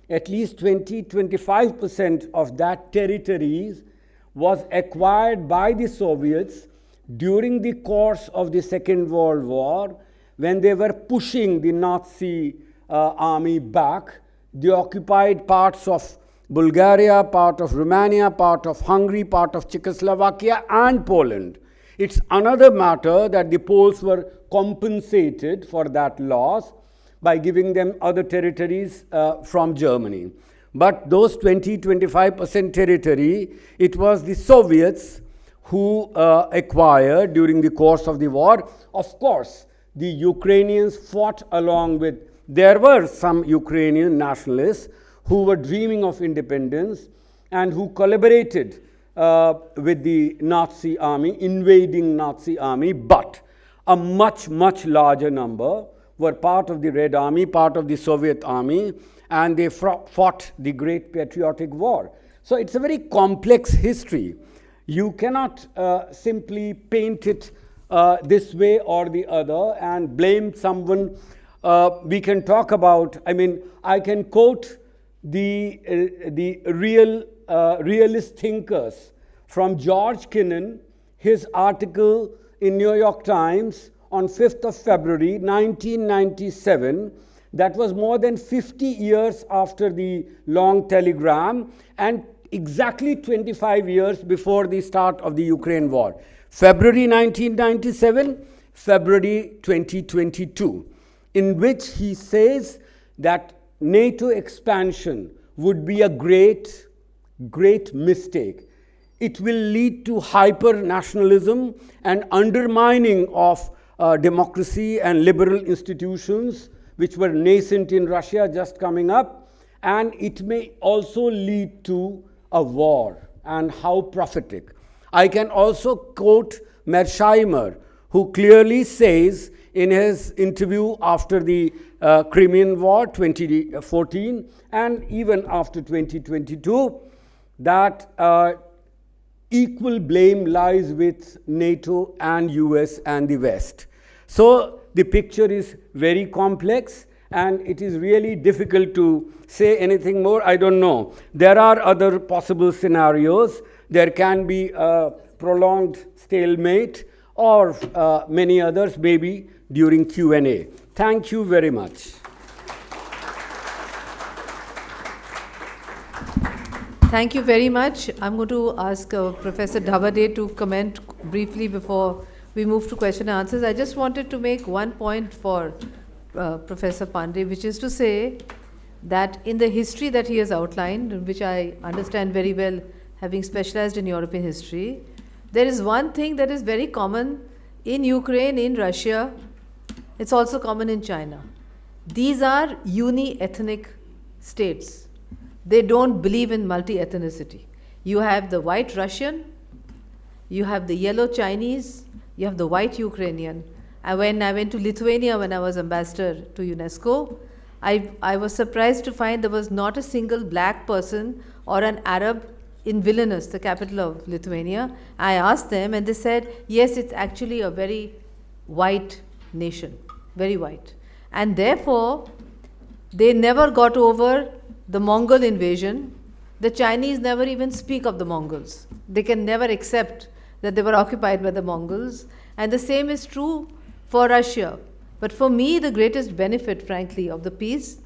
at least 25% of that territories was acquired by the Soviets during the course of the Second World War, when they were pushing the Nazi army back. The occupied parts of Bulgaria, part of Romania, part of Hungary, part of Czechoslovakia, and Poland. It's another matter that the Poles were compensated for that loss by giving them other territories from Germany. But those 20-25% territory, it was the Soviets who acquired during the course of the war. Of course, the Ukrainians fought along with. There were some Ukrainian nationalists who were dreaming of independence and who collaborated with the Nazi army, invading Nazi army, but a much, much larger number were part of the Red Army, part of the Soviet army, and they fought the Great Patriotic War. So it's a very complex history. You cannot simply paint it this way or the other and blame someone. We can talk about, I can quote the realist thinkers from George Kennan, his article in New York Times on 5th of February 1997, that was more than 50 years after the long telegram and exactly 25 years before the start of the Ukraine war. February 1997, February 2022, in which he says that NATO expansion would be a great, great mistake. It will lead to hyper-nationalism and undermining of democracy and liberal institutions, which were nascent in Russia, just coming up. And it may also lead to a war. And how prophetic. I can also quote Mearsheimer, who clearly says in his interview after the Crimean War 2014 and even after 2022 that equal blame lies with NATO and US and the West. So the picture is very complex and it is really difficult to say anything more. I don't know. There are other possible scenarios. There can be a prolonged stalemate or many others maybe during Q&A. Thank you very much. Thank you very much. I'm going to ask Professor Dabhade to comment briefly before we move to question and answers. I just wanted to make one point for Professor Pandey, which is to say that in the history that he has outlined, which I understand very well, having specialized in European history, there is one thing that is very common in Ukraine, in Russia. It's also common in China. These are uni-ethnic states. They don't believe in multi-ethnicity. You have the white Russian, you have the yellow Chinese, you have the white Ukrainian. And when I went to Lithuania when I was ambassador to UNESCO, I was surprised to find there was not a single black person or an Arab in Vilnius, the capital of Lithuania. I asked them and they said, yes, it's actually a very white nation, very white. And therefore, they never got over the Mongol invasion. The Chinese never even speak of the Mongols. They can never accept that they were occupied by the Mongols. And the same is true for Russia. But for me, the greatest benefit, frankly, of the peace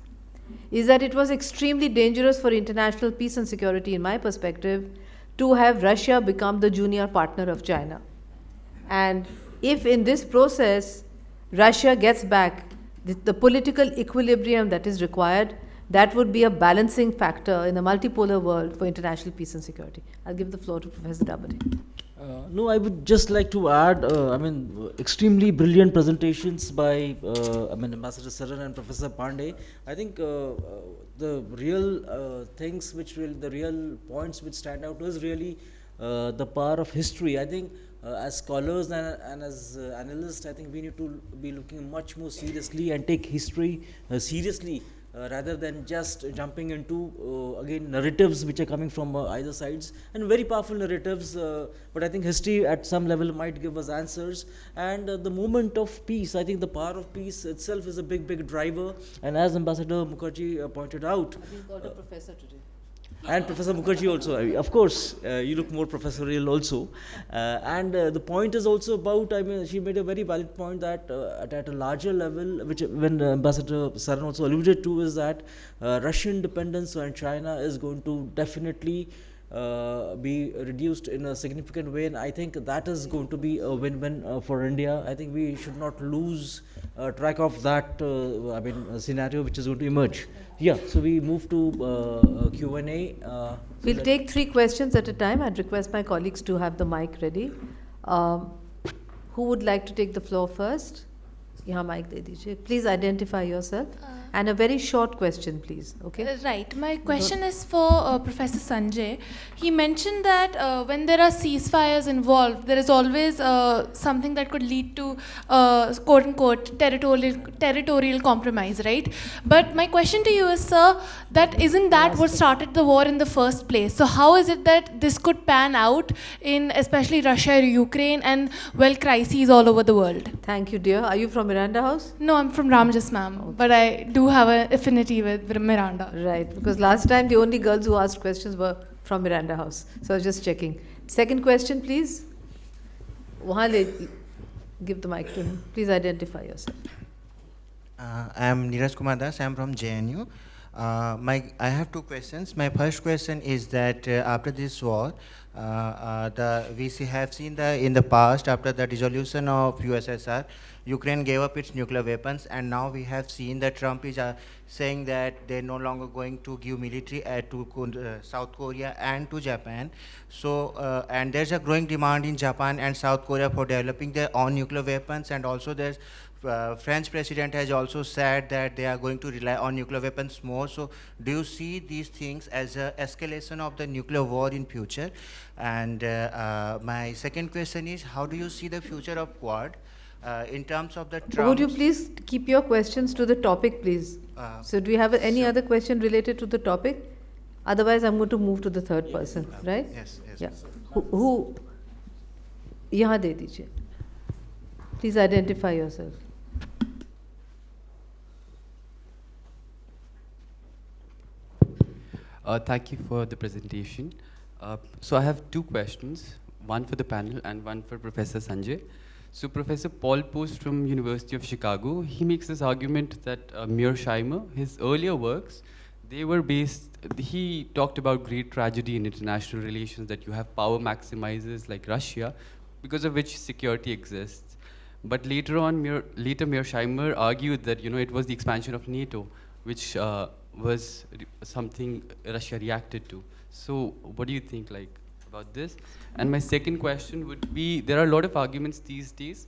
is that it was extremely dangerous for international peace and security, in my perspective, to have Russia become the junior partner of China. And if in this process, Russia gets back the political equilibrium that is required, that would be a balancing factor in a multipolar world for international peace and security. I'll give the floor to Professor Dabhade. No, I would just like to add, extremely brilliant presentations by, Ambassador Saran and Professor Pandey. I think the real the real points which stand out is really the power of history. I think as scholars and as analysts, I think we need to be looking much more seriously and take history seriously. Rather than just jumping into again narratives which are coming from either sides, and very powerful narratives, but I think history at some level might give us answers. And the movement of peace, I think the power of peace itself is a big driver, and as Ambassador Mukherjee pointed out, I've been called a professor today. and Professor Mukherjee also, of course, you look more professorial also. And the point is also about, she made a very valid point that at a larger level, which when Ambassador Saran also alluded to, is that Russian dependence on China is going to definitely be reduced in a significant way, and I think that is going to be a win-win for India. I think we should not lose track of that scenario which is going to emerge. Yeah, so we move to Q&A. We'll take 3 questions at a time. I'd request my colleagues to have the mic ready. Who would like to take the floor first? यहाँ mic दे दीजिए. Please identify yourself. And a very short question, please. Okay? Right. My question is for Professor Sanjay. He mentioned that when there are ceasefires involved, there is always something that could lead to quote-unquote territorial compromise, right? But my question to you is, sir, that isn't that what started the war in the first place? So how is it that this could pan out in especially Russia or Ukraine and, well, crises all over the world? Thank you, dear. Are you from Miranda House? No, I'm from Ramjas, ma'am. But I do have an affinity with Miranda. Right, because last time the only girls who asked questions were from Miranda House. So I was just checking. Second question, please. Give the mic to him. Please identify yourself. I am Neeraj Kumar Das. I am from JNU. I have 2 questions. My first question is that after this war, we have seen in the past, after the dissolution of USSR, Ukraine gave up its nuclear weapons, and now we have seen that Trump is saying that they're no longer going to give military aid to South Korea and to Japan. So, and there's a growing demand in Japan and South Korea for developing their own nuclear weapons, and also there's French president has also said that they are going to rely on nuclear weapons more. So do you see these things as an escalation of the nuclear war in future? And my second question is, how do you see the future of Quad in terms of the Trump? Would you please keep your questions to the topic, please? So do you have any other question related to the topic? Otherwise, I'm going to move to the third person, right? Yes. Yeah. Who? यहाँ दे दीजिए. Please identify yourself. Thank you for the presentation. So I have 2 questions, one for the panel and one for Professor Sanjay. So Professor Paul Post from University of Chicago, he makes this argument that Mearsheimer, his earlier works, they were based, he talked about great tragedy in international relations, that you have power maximizers like Russia, because of which security exists. But later on, Mearsheimer argued that it was the expansion of NATO, which was something Russia reacted to. So what do you think about this? And my second question would be, there are a lot of arguments these days,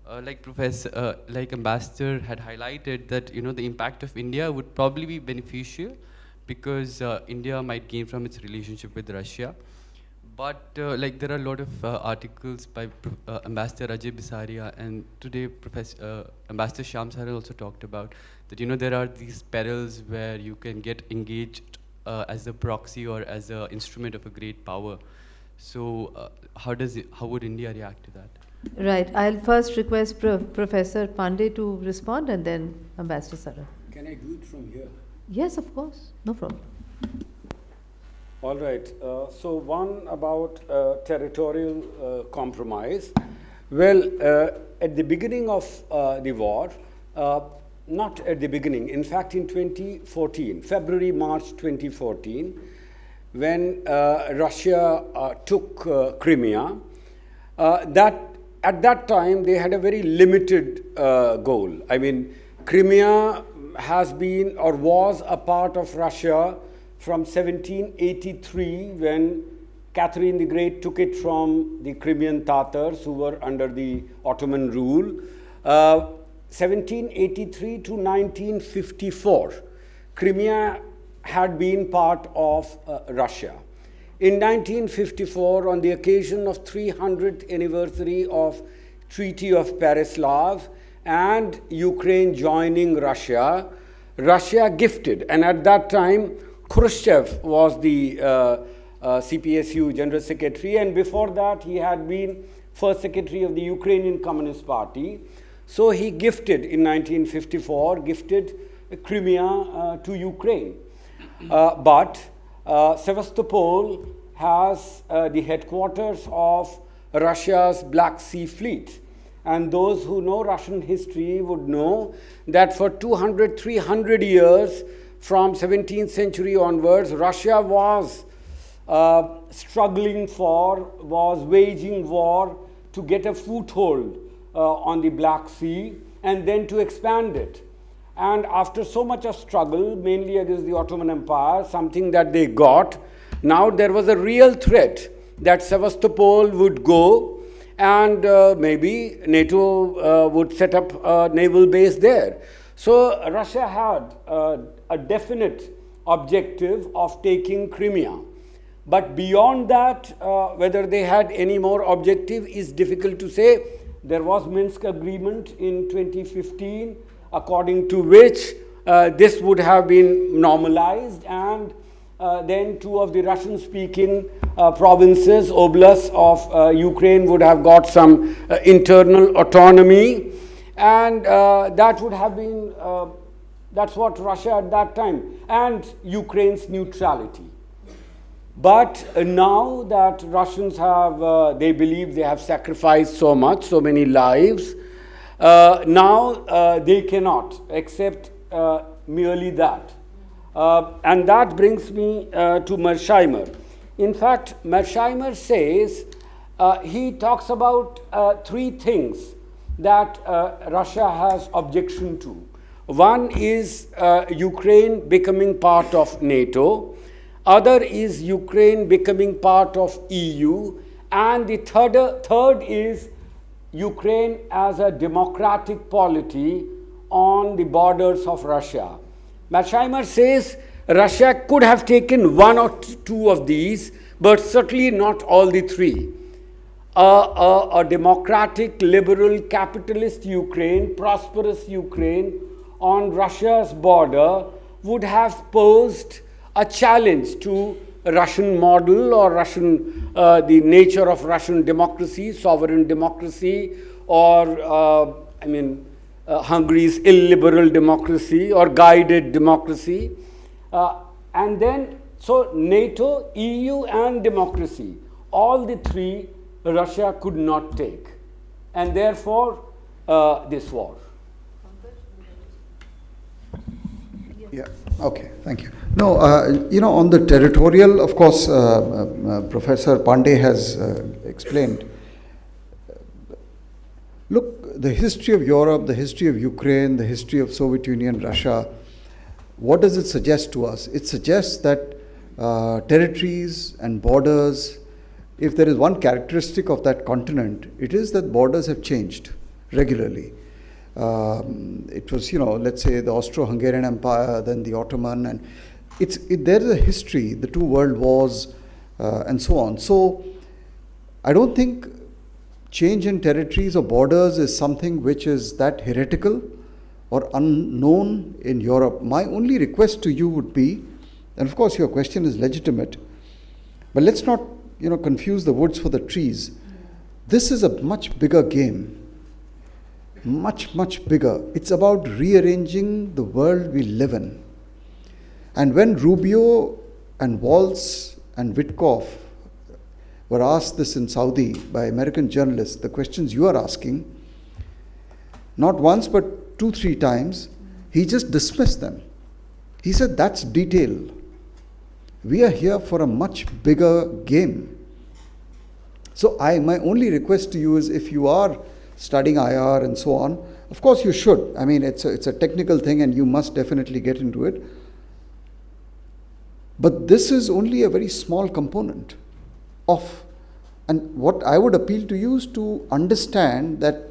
like Ambassador had highlighted, that the impact of India would probably be beneficial because India might gain from its relationship with Russia. But like there are a lot of articles by Ambassador Ajay Bisaria, and today Ambassador Shyam Sar also talked about that, you know, there are these perils where you can get engaged as a proxy or as an instrument of a great power. So how would India react to that? Right. I'll first request Professor Pandey to respond and then Ambassador Saran. Can I do it from here? Yes, of course. No problem. All right. So one about territorial compromise. Well, at the beginning of the war, not at the beginning, in fact in 2014, February, March 2014, when Russia took Crimea, at that time they had a very limited goal. I mean, Crimea has been or was a part of Russia from 1783, when Catherine the Great took it from the Crimean Tatars who were under the Ottoman rule. 1783 to 1954, Crimea had been part of Russia. In 1954, on the occasion of 300th anniversary of Treaty of Pereslav and Ukraine joining Russia, Russia gifted, and at that time Khrushchev was the CPSU General Secretary, and before that he had been First Secretary of the Ukrainian Communist Party. So he gifted, in 1954, gifted Crimea to Ukraine. But Sevastopol has the headquarters of Russia's Black Sea Fleet. And those who know Russian history would know that for 200, 300 years, from 17th century onwards, Russia was waging war to get a foothold on the Black Sea and then to expand it. And after so much of struggle, mainly against the Ottoman Empire, something that they got, now there was a real threat that Sevastopol would go and maybe NATO would set up a naval base there. So Russia had a definite objective of taking Crimea. But beyond that, whether they had any more objective is difficult to say. There was Minsk Agreement in 2015, according to which this would have been normalized, and then two of the Russian-speaking provinces, oblasts of Ukraine would have got some internal autonomy, and that would have been, that's what Russia at that time, and Ukraine's neutrality. But now that Russians have, they believe they have sacrificed so much, so many lives, now they cannot accept merely that. And that brings me to Mearsheimer. In fact, Mearsheimer says, he talks about three things that Russia has objection to. One is Ukraine becoming part of NATO. Other is Ukraine becoming part of EU. And the third is Ukraine as a democratic polity on the borders of Russia. Mearsheimer says Russia could have taken one or two of these, but certainly not all the three. A democratic, liberal, capitalist Ukraine, prosperous Ukraine on Russia's border would have posed a challenge to Russian model or Russian, the nature of Russian democracy, sovereign democracy, or Hungary's illiberal democracy or guided democracy. And then, so NATO, EU and democracy, all the three Russia could not take. And therefore, this war. Yeah, okay, thank you. No, on the territorial, of course, Professor Pandey has explained. Look, the history of Europe, the history of Ukraine, the history of Soviet Union, Russia, what does it suggest to us? It suggests that territories and borders, if there is one characteristic of that continent, it is that borders have changed regularly. It was, let's say the Austro-Hungarian Empire, then the Ottoman, and there is a history. The two world wars and so on. So I don't think change in territories or borders is something which is that heretical or unknown in Europe. My only request to you would be, and of course your question is legitimate, but let's not confuse the woods for the trees. This is a much bigger game. Much, much bigger. It's about rearranging the world we live in. And when Rubio and Walz and Witkoff were asked this in Saudi by American journalists, the questions you are asking, not once but 2-3 times, he just dismissed them. He said, that's detail. We are here for a much bigger game. So my only request to you is, if you are studying IR and so on, of course you should. I mean, it's a technical thing and you must definitely get into it. But this is only a very small component of, and what I would appeal to you is to understand that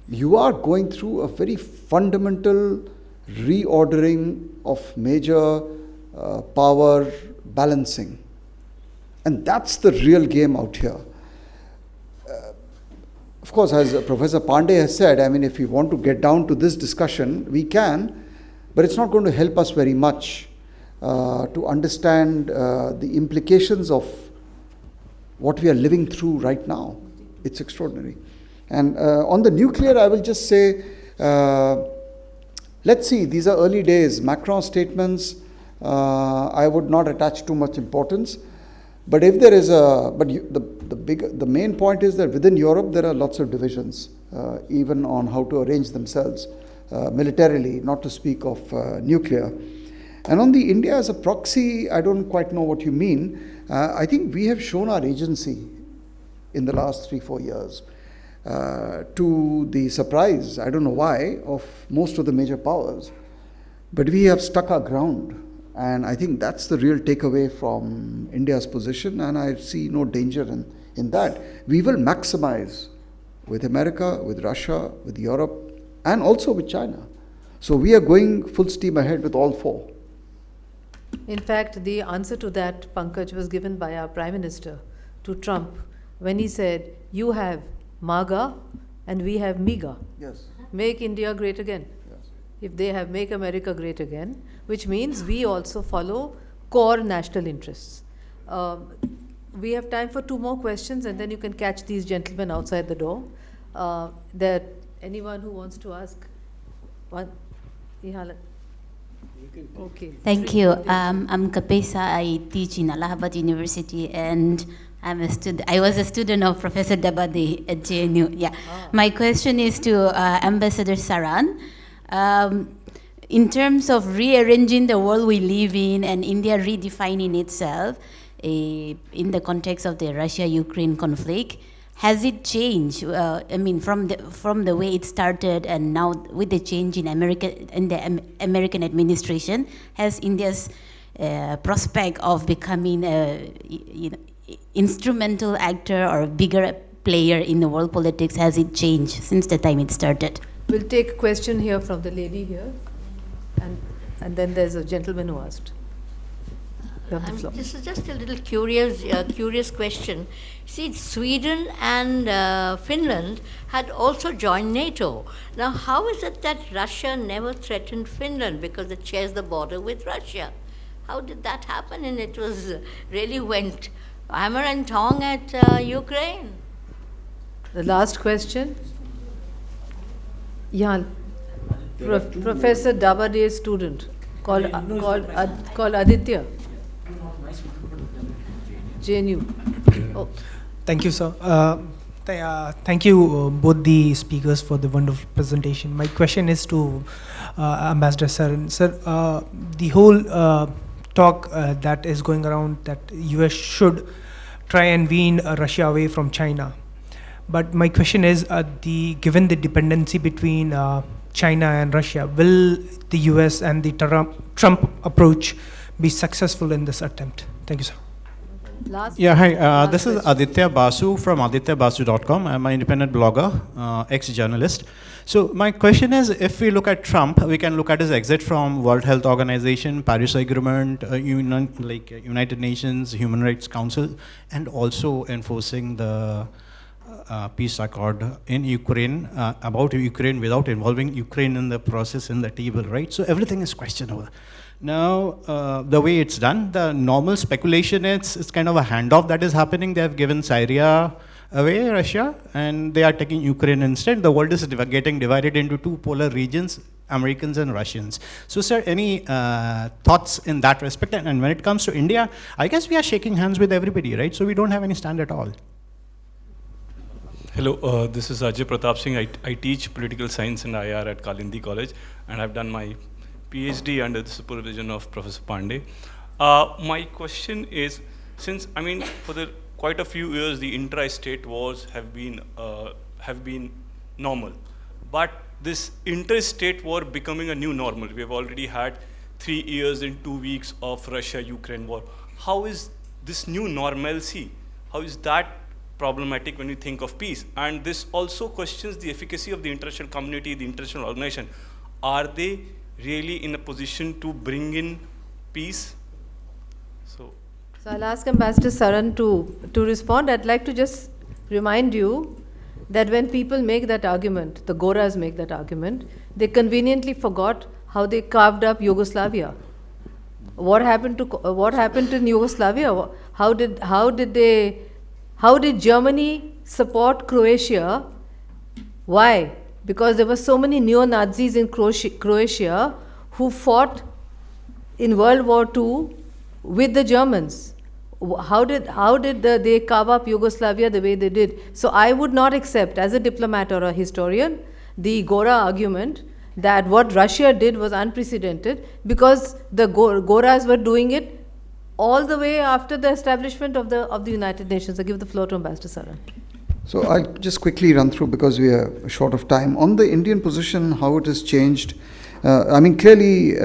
you are going through a very fundamental reordering of major power balancing. And that's the real game out here. Of course, as Professor Pandey has said, I mean, if we want to get down to this discussion, we can, but it's not going to help us very much to understand the implications of what we are living through right now. It's extraordinary. And on the nuclear, I will just say, let's see, these are early days. Macron statements, I would not attach too much importance. But if there is the main point is that within Europe there are lots of divisions, even on how to arrange themselves militarily, not to speak of nuclear. And on the India as a proxy, I don't quite know what you mean. I think we have shown our agency in the last 3-4 years, to the surprise, I don't know why, of most of the major powers. But we have stuck our ground. And I think that's the real takeaway from India's position, and I see no danger in that. We will maximize with America, with Russia, with Europe, and also with China. So we are going full steam ahead with all 4. In fact, the answer to that, Pankaj, was given by our Prime Minister to Trump when he said, you have MAGA and we have MEGA. Yes. Make India great again. If they have Make America Great Again, which means we also follow core national interests. We have time for 2 more questions, and then you can catch these gentlemen outside the door. Anyone who wants to ask? One? Okay. Thank you. I'm Kapesa. I teach in Allahabad University, and I was a student of Professor Dabhade at JNU. Yeah. My question is to Ambassador Saran. In terms of rearranging the world we live in and India redefining itself in the context of the Russia-Ukraine conflict, has it changed? I mean, from the way it started and now with the change in the American administration, has India's prospect of becoming a instrumental actor or a bigger player in the world politics, has it changed since the time it started? We'll take a question here from the lady here, and then there's a gentleman who asked. You have the floor. This is just a little curious question. See, Sweden and Finland had also joined NATO. Now, how is it that Russia never threatened Finland because it shares the border with Russia? How did that happen? And it was really went hammer and tong at Ukraine. The last question. Yeah, Professor Dabhade's student called Aditya. JNU. Oh. Thank you, sir. Thank you, both the speakers, for the wonderful presentation. My question is to Ambassador Saran. Sir, the whole talk that is going around that US should try and wean Russia away from China. But my question is, given the dependency between China and Russia, will the US and the Trump approach be successful in this attempt? Thank you, sir. Yeah, hi. last This is question. Aditya Basu from adityabasu.com. I'm an independent blogger, ex-journalist. So my question is, if we look at Trump, we can look at his exit from World Health Organization, Paris Agreement, United Nations, Human Rights Council, and also enforcing the peace accord in Ukraine, about Ukraine without involving Ukraine in the process in the table, right? So everything is questionable. Now, the way it's done, the normal speculation is it's kind of a handoff that is happening. They have given Syria away, Russia, and they are taking Ukraine instead. The world is getting divided into two polar regions, Americans and Russians. So, sir, any thoughts in that respect? And when it comes to India, I guess we are shaking hands with everybody, right? So we don't have any stand at all. Hello, this is Ajay Pratap Singh. I teach political science and IR at Kalindi College, and I've done my PhD under the supervision of Professor Pandey. My question is, since, I mean, for quite a few years, the intra-state wars have been normal, but this inter-state war becoming a new normal. We have already had 3 years and 2 weeks of Russia-Ukraine war. How is this new normalcy? How is that problematic when you think of peace? And this also questions the efficacy of the international community, the international organization. Are they really in a position to bring in peace? So I'll ask Ambassador Saran to respond. I'd like to just remind you that when people make that argument, the Goras make that argument, they conveniently forgot how they carved up Yugoslavia. What happened in Yugoslavia? How did Germany support Croatia? Why? Because there were so many neo-Nazis in Croatia who fought in World War II with the Germans. How did they carve up Yugoslavia the way they did? So I would not accept, as a diplomat or a historian, the Gora argument that what Russia did was unprecedented, because the Goras were doing it all the way after the establishment of the United Nations. I give the floor to Ambassador Saran. So I'll just quickly run through, because we are short of time. On the Indian position, how it has changed, I mean, clearly,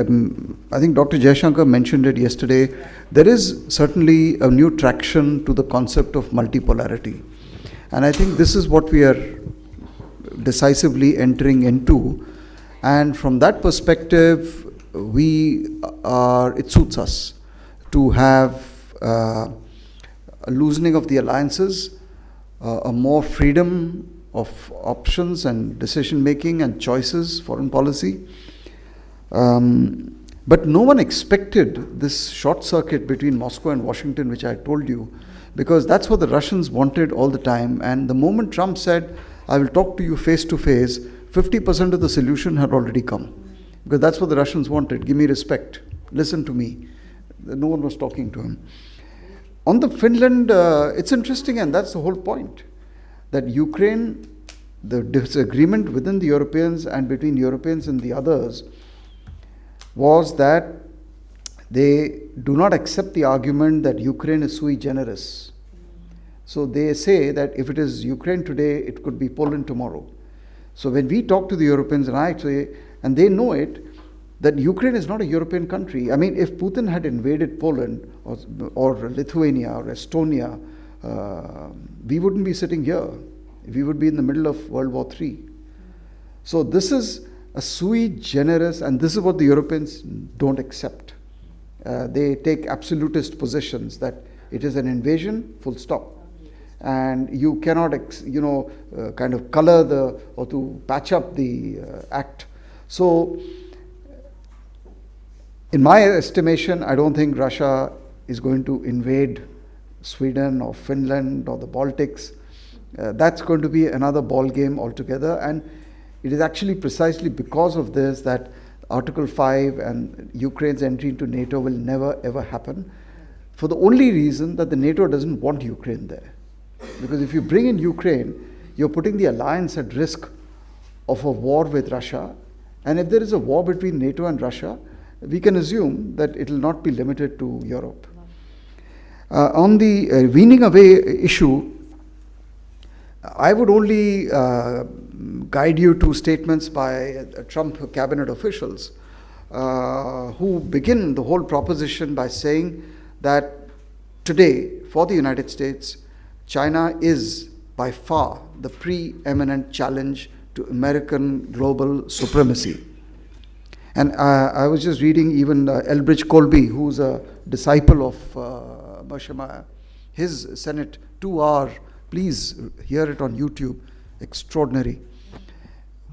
I think Dr. Jaishankar mentioned it yesterday, there is certainly a new traction to the concept of multipolarity. And I think this is what we are decisively entering into. And from that perspective, it suits us to have a loosening of the alliances, a more freedom of options and decision making and choices, foreign policy. But no one expected this short circuit between Moscow and Washington, which I told you, because that's what the Russians wanted all the time. And the moment Trump said, I will talk to you face to face, 50% of the solution had already come. Because that's what the Russians wanted. Give me respect. Listen to me. No one was talking to him. On the Finland, it's interesting, and that's the whole point, that Ukraine, the disagreement within the Europeans and between Europeans and the others was that they do not accept the argument that Ukraine is sui generis. So they say that if it is Ukraine today, it could be Poland tomorrow. So when we talk to the Europeans, and I say, and they know it, that Ukraine is not a European country. I mean, if Putin had invaded Poland or Lithuania or Estonia, we wouldn't be sitting here. We would be in the middle of World War III. So this is a sui generis, and this is what the Europeans don't accept. They take absolutist positions that it is an invasion, full stop. And you cannot, kind of color or to patch up the act. So, in my estimation, I don't think Russia is going to invade Sweden or Finland or the Baltics. That's going to be another ball game altogether. And it is actually precisely because of this that Article 5 and Ukraine's entry into NATO will never ever happen, for the only reason that the NATO doesn't want Ukraine there. Because if you bring in Ukraine, you're putting the alliance at risk of a war with Russia. And if there is a war between NATO and Russia, we can assume that it will not be limited to Europe. On the weaning away issue, I would only guide you to statements by Trump cabinet officials who begin the whole proposition by saying that today, for the United States, China is by far the preeminent challenge to American global supremacy. And I was just reading even Elbridge Colby, who's a disciple of Moshe, his Senate 2-hour, please hear it on YouTube, extraordinary.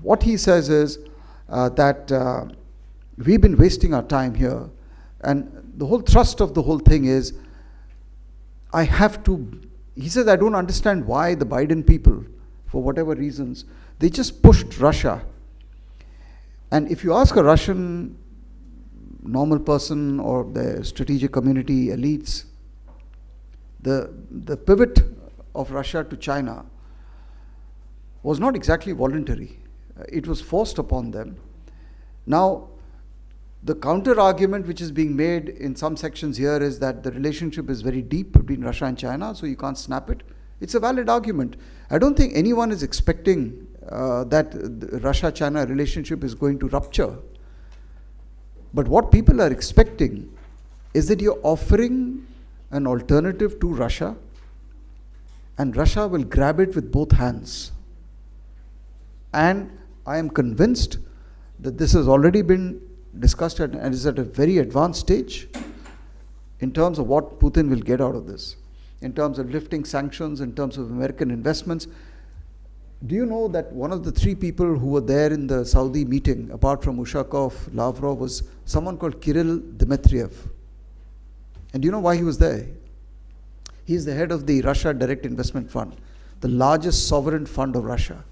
What he says is that we've been wasting our time here, and the whole thrust of the whole thing is, he says, I don't understand why the Biden people, for whatever reasons, they just pushed Russia. And if you ask a Russian normal person or the strategic community elites, the pivot of Russia to China was not exactly voluntary. It was forced upon them. Now, the counter argument which is being made in some sections here is that the relationship is very deep between Russia and China, so you can't snap it. It's a valid argument. I don't think anyone is expecting that the Russia-China relationship is going to rupture. But what people are expecting is that you're offering an alternative to Russia, and Russia will grab it with both hands. And I am convinced that this has already been discussed and is at a very advanced stage in terms of what Putin will get out of this, in terms of lifting sanctions, in terms of American investments. Do you know that one of the three people who were there in the Saudi meeting, apart from Ushakov, Lavrov, was someone called Kirill Dmitriev? And do you know why he was there? He is the head of the Russia Direct Investment Fund, the largest sovereign fund of Russia.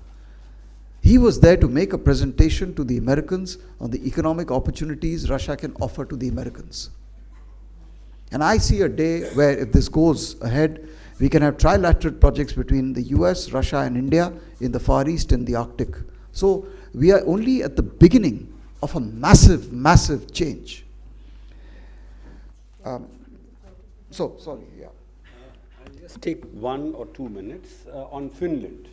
He was there to make a presentation to the Americans on the economic opportunities Russia can offer to the Americans. And I see a day where, if this goes ahead, we can have trilateral projects between the US, Russia, and India in the Far East and the Arctic. So we are only at the beginning of a massive, massive change. I'll just take 1 or 2 minutes on Finland.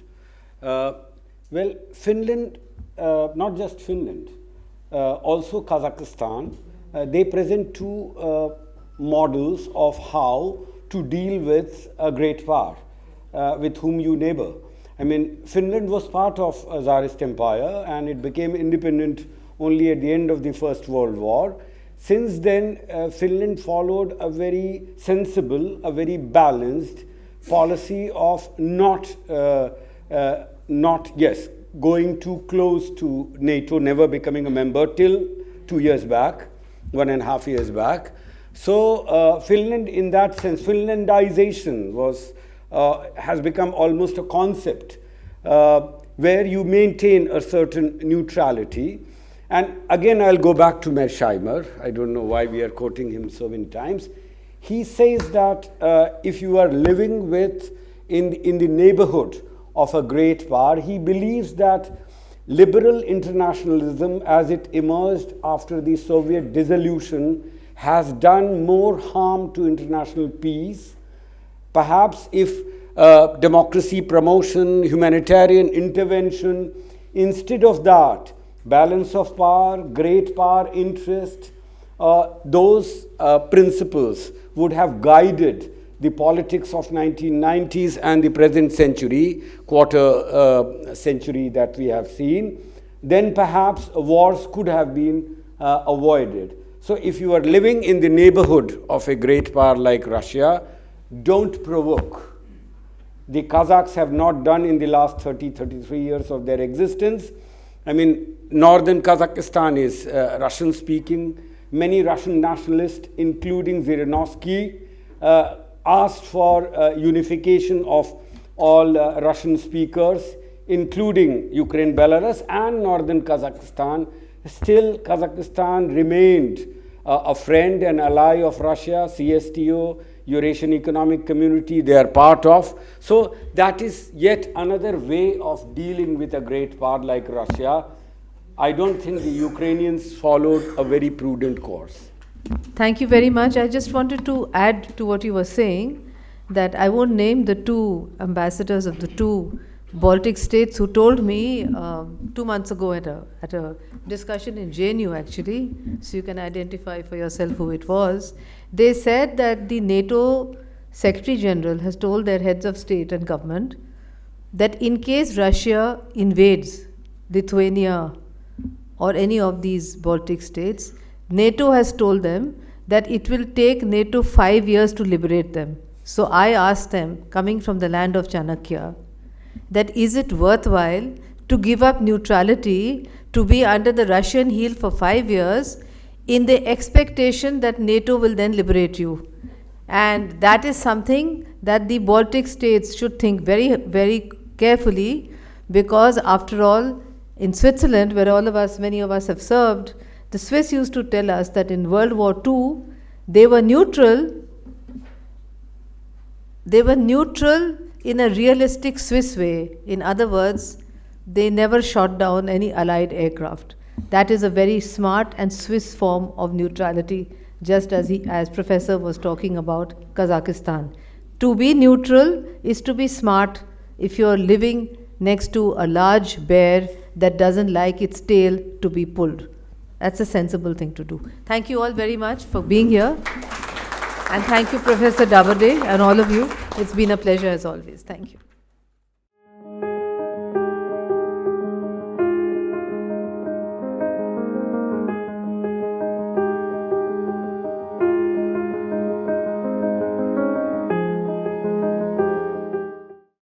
Well, Finland, not just Finland, also Kazakhstan, they present two models of how to deal with a great power with whom you neighbor. I mean, Finland was part of a Tsarist empire and it became independent only at the end of the First World War. Since then, Finland followed a very sensible, a very balanced policy of not going too close to NATO, never becoming a member till 2 years back, 1.5 years back. So Finland, in that sense, Finlandization has become almost a concept where you maintain a certain neutrality. And again, I'll go back to Mearsheimer. I don't know why we are quoting him so many times. He says that if you are living in the neighborhood of a great power, he believes that liberal internationalism, as it emerged after the Soviet dissolution, has done more harm to international peace. Perhaps if democracy promotion, humanitarian intervention, instead of that, balance of power, great power interest, those principles would have guided the politics of 1990s and the present century, quarter century that we have seen, then perhaps wars could have been avoided. So if you are living in the neighborhood of a great power like Russia, don't provoke. The Kazakhs have not done in the last 33 years of their existence. I mean, northern Kazakhstan is Russian-speaking. Many Russian nationalists, including Zhirinovsky, asked for unification of all Russian speakers, including Ukraine, Belarus, and northern Kazakhstan. Still, Kazakhstan remained a friend and ally of Russia, CSTO, Eurasian Economic Community, they are part of. So that is yet another way of dealing with a great power like Russia. I don't think the Ukrainians followed a very prudent course. Thank you very much. I just wanted to add to what you were saying, that I won't name the two ambassadors of the two Baltic states who told me 2 months ago at a discussion in JNU actually, so you can identify for yourself who it was. They said that the NATO Secretary General has told their heads of state and government that in case Russia invades Lithuania or any of these Baltic states, NATO has told them that it will take NATO 5 years to liberate them. So I asked them, coming from the land of Chanakya, that is it worthwhile to give up neutrality to be under the Russian heel for 5 years in the expectation that NATO will then liberate you? And that is something that the Baltic states should think very, very carefully, because after all, in Switzerland, where many of us have served, the Swiss used to tell us that in World War II, they were neutral. They were neutral in a realistic Swiss way. In other words, they never shot down any Allied aircraft. That is a very smart and Swiss form of neutrality, just as Professor was talking about Kazakhstan. To be neutral is to be smart if you're living next to a large bear that doesn't like its tail to be pulled. That's a sensible thing to do. Thank you all very much for being here. And thank you, Professor Dabhade, and all of you. It's been a pleasure as always. Thank you.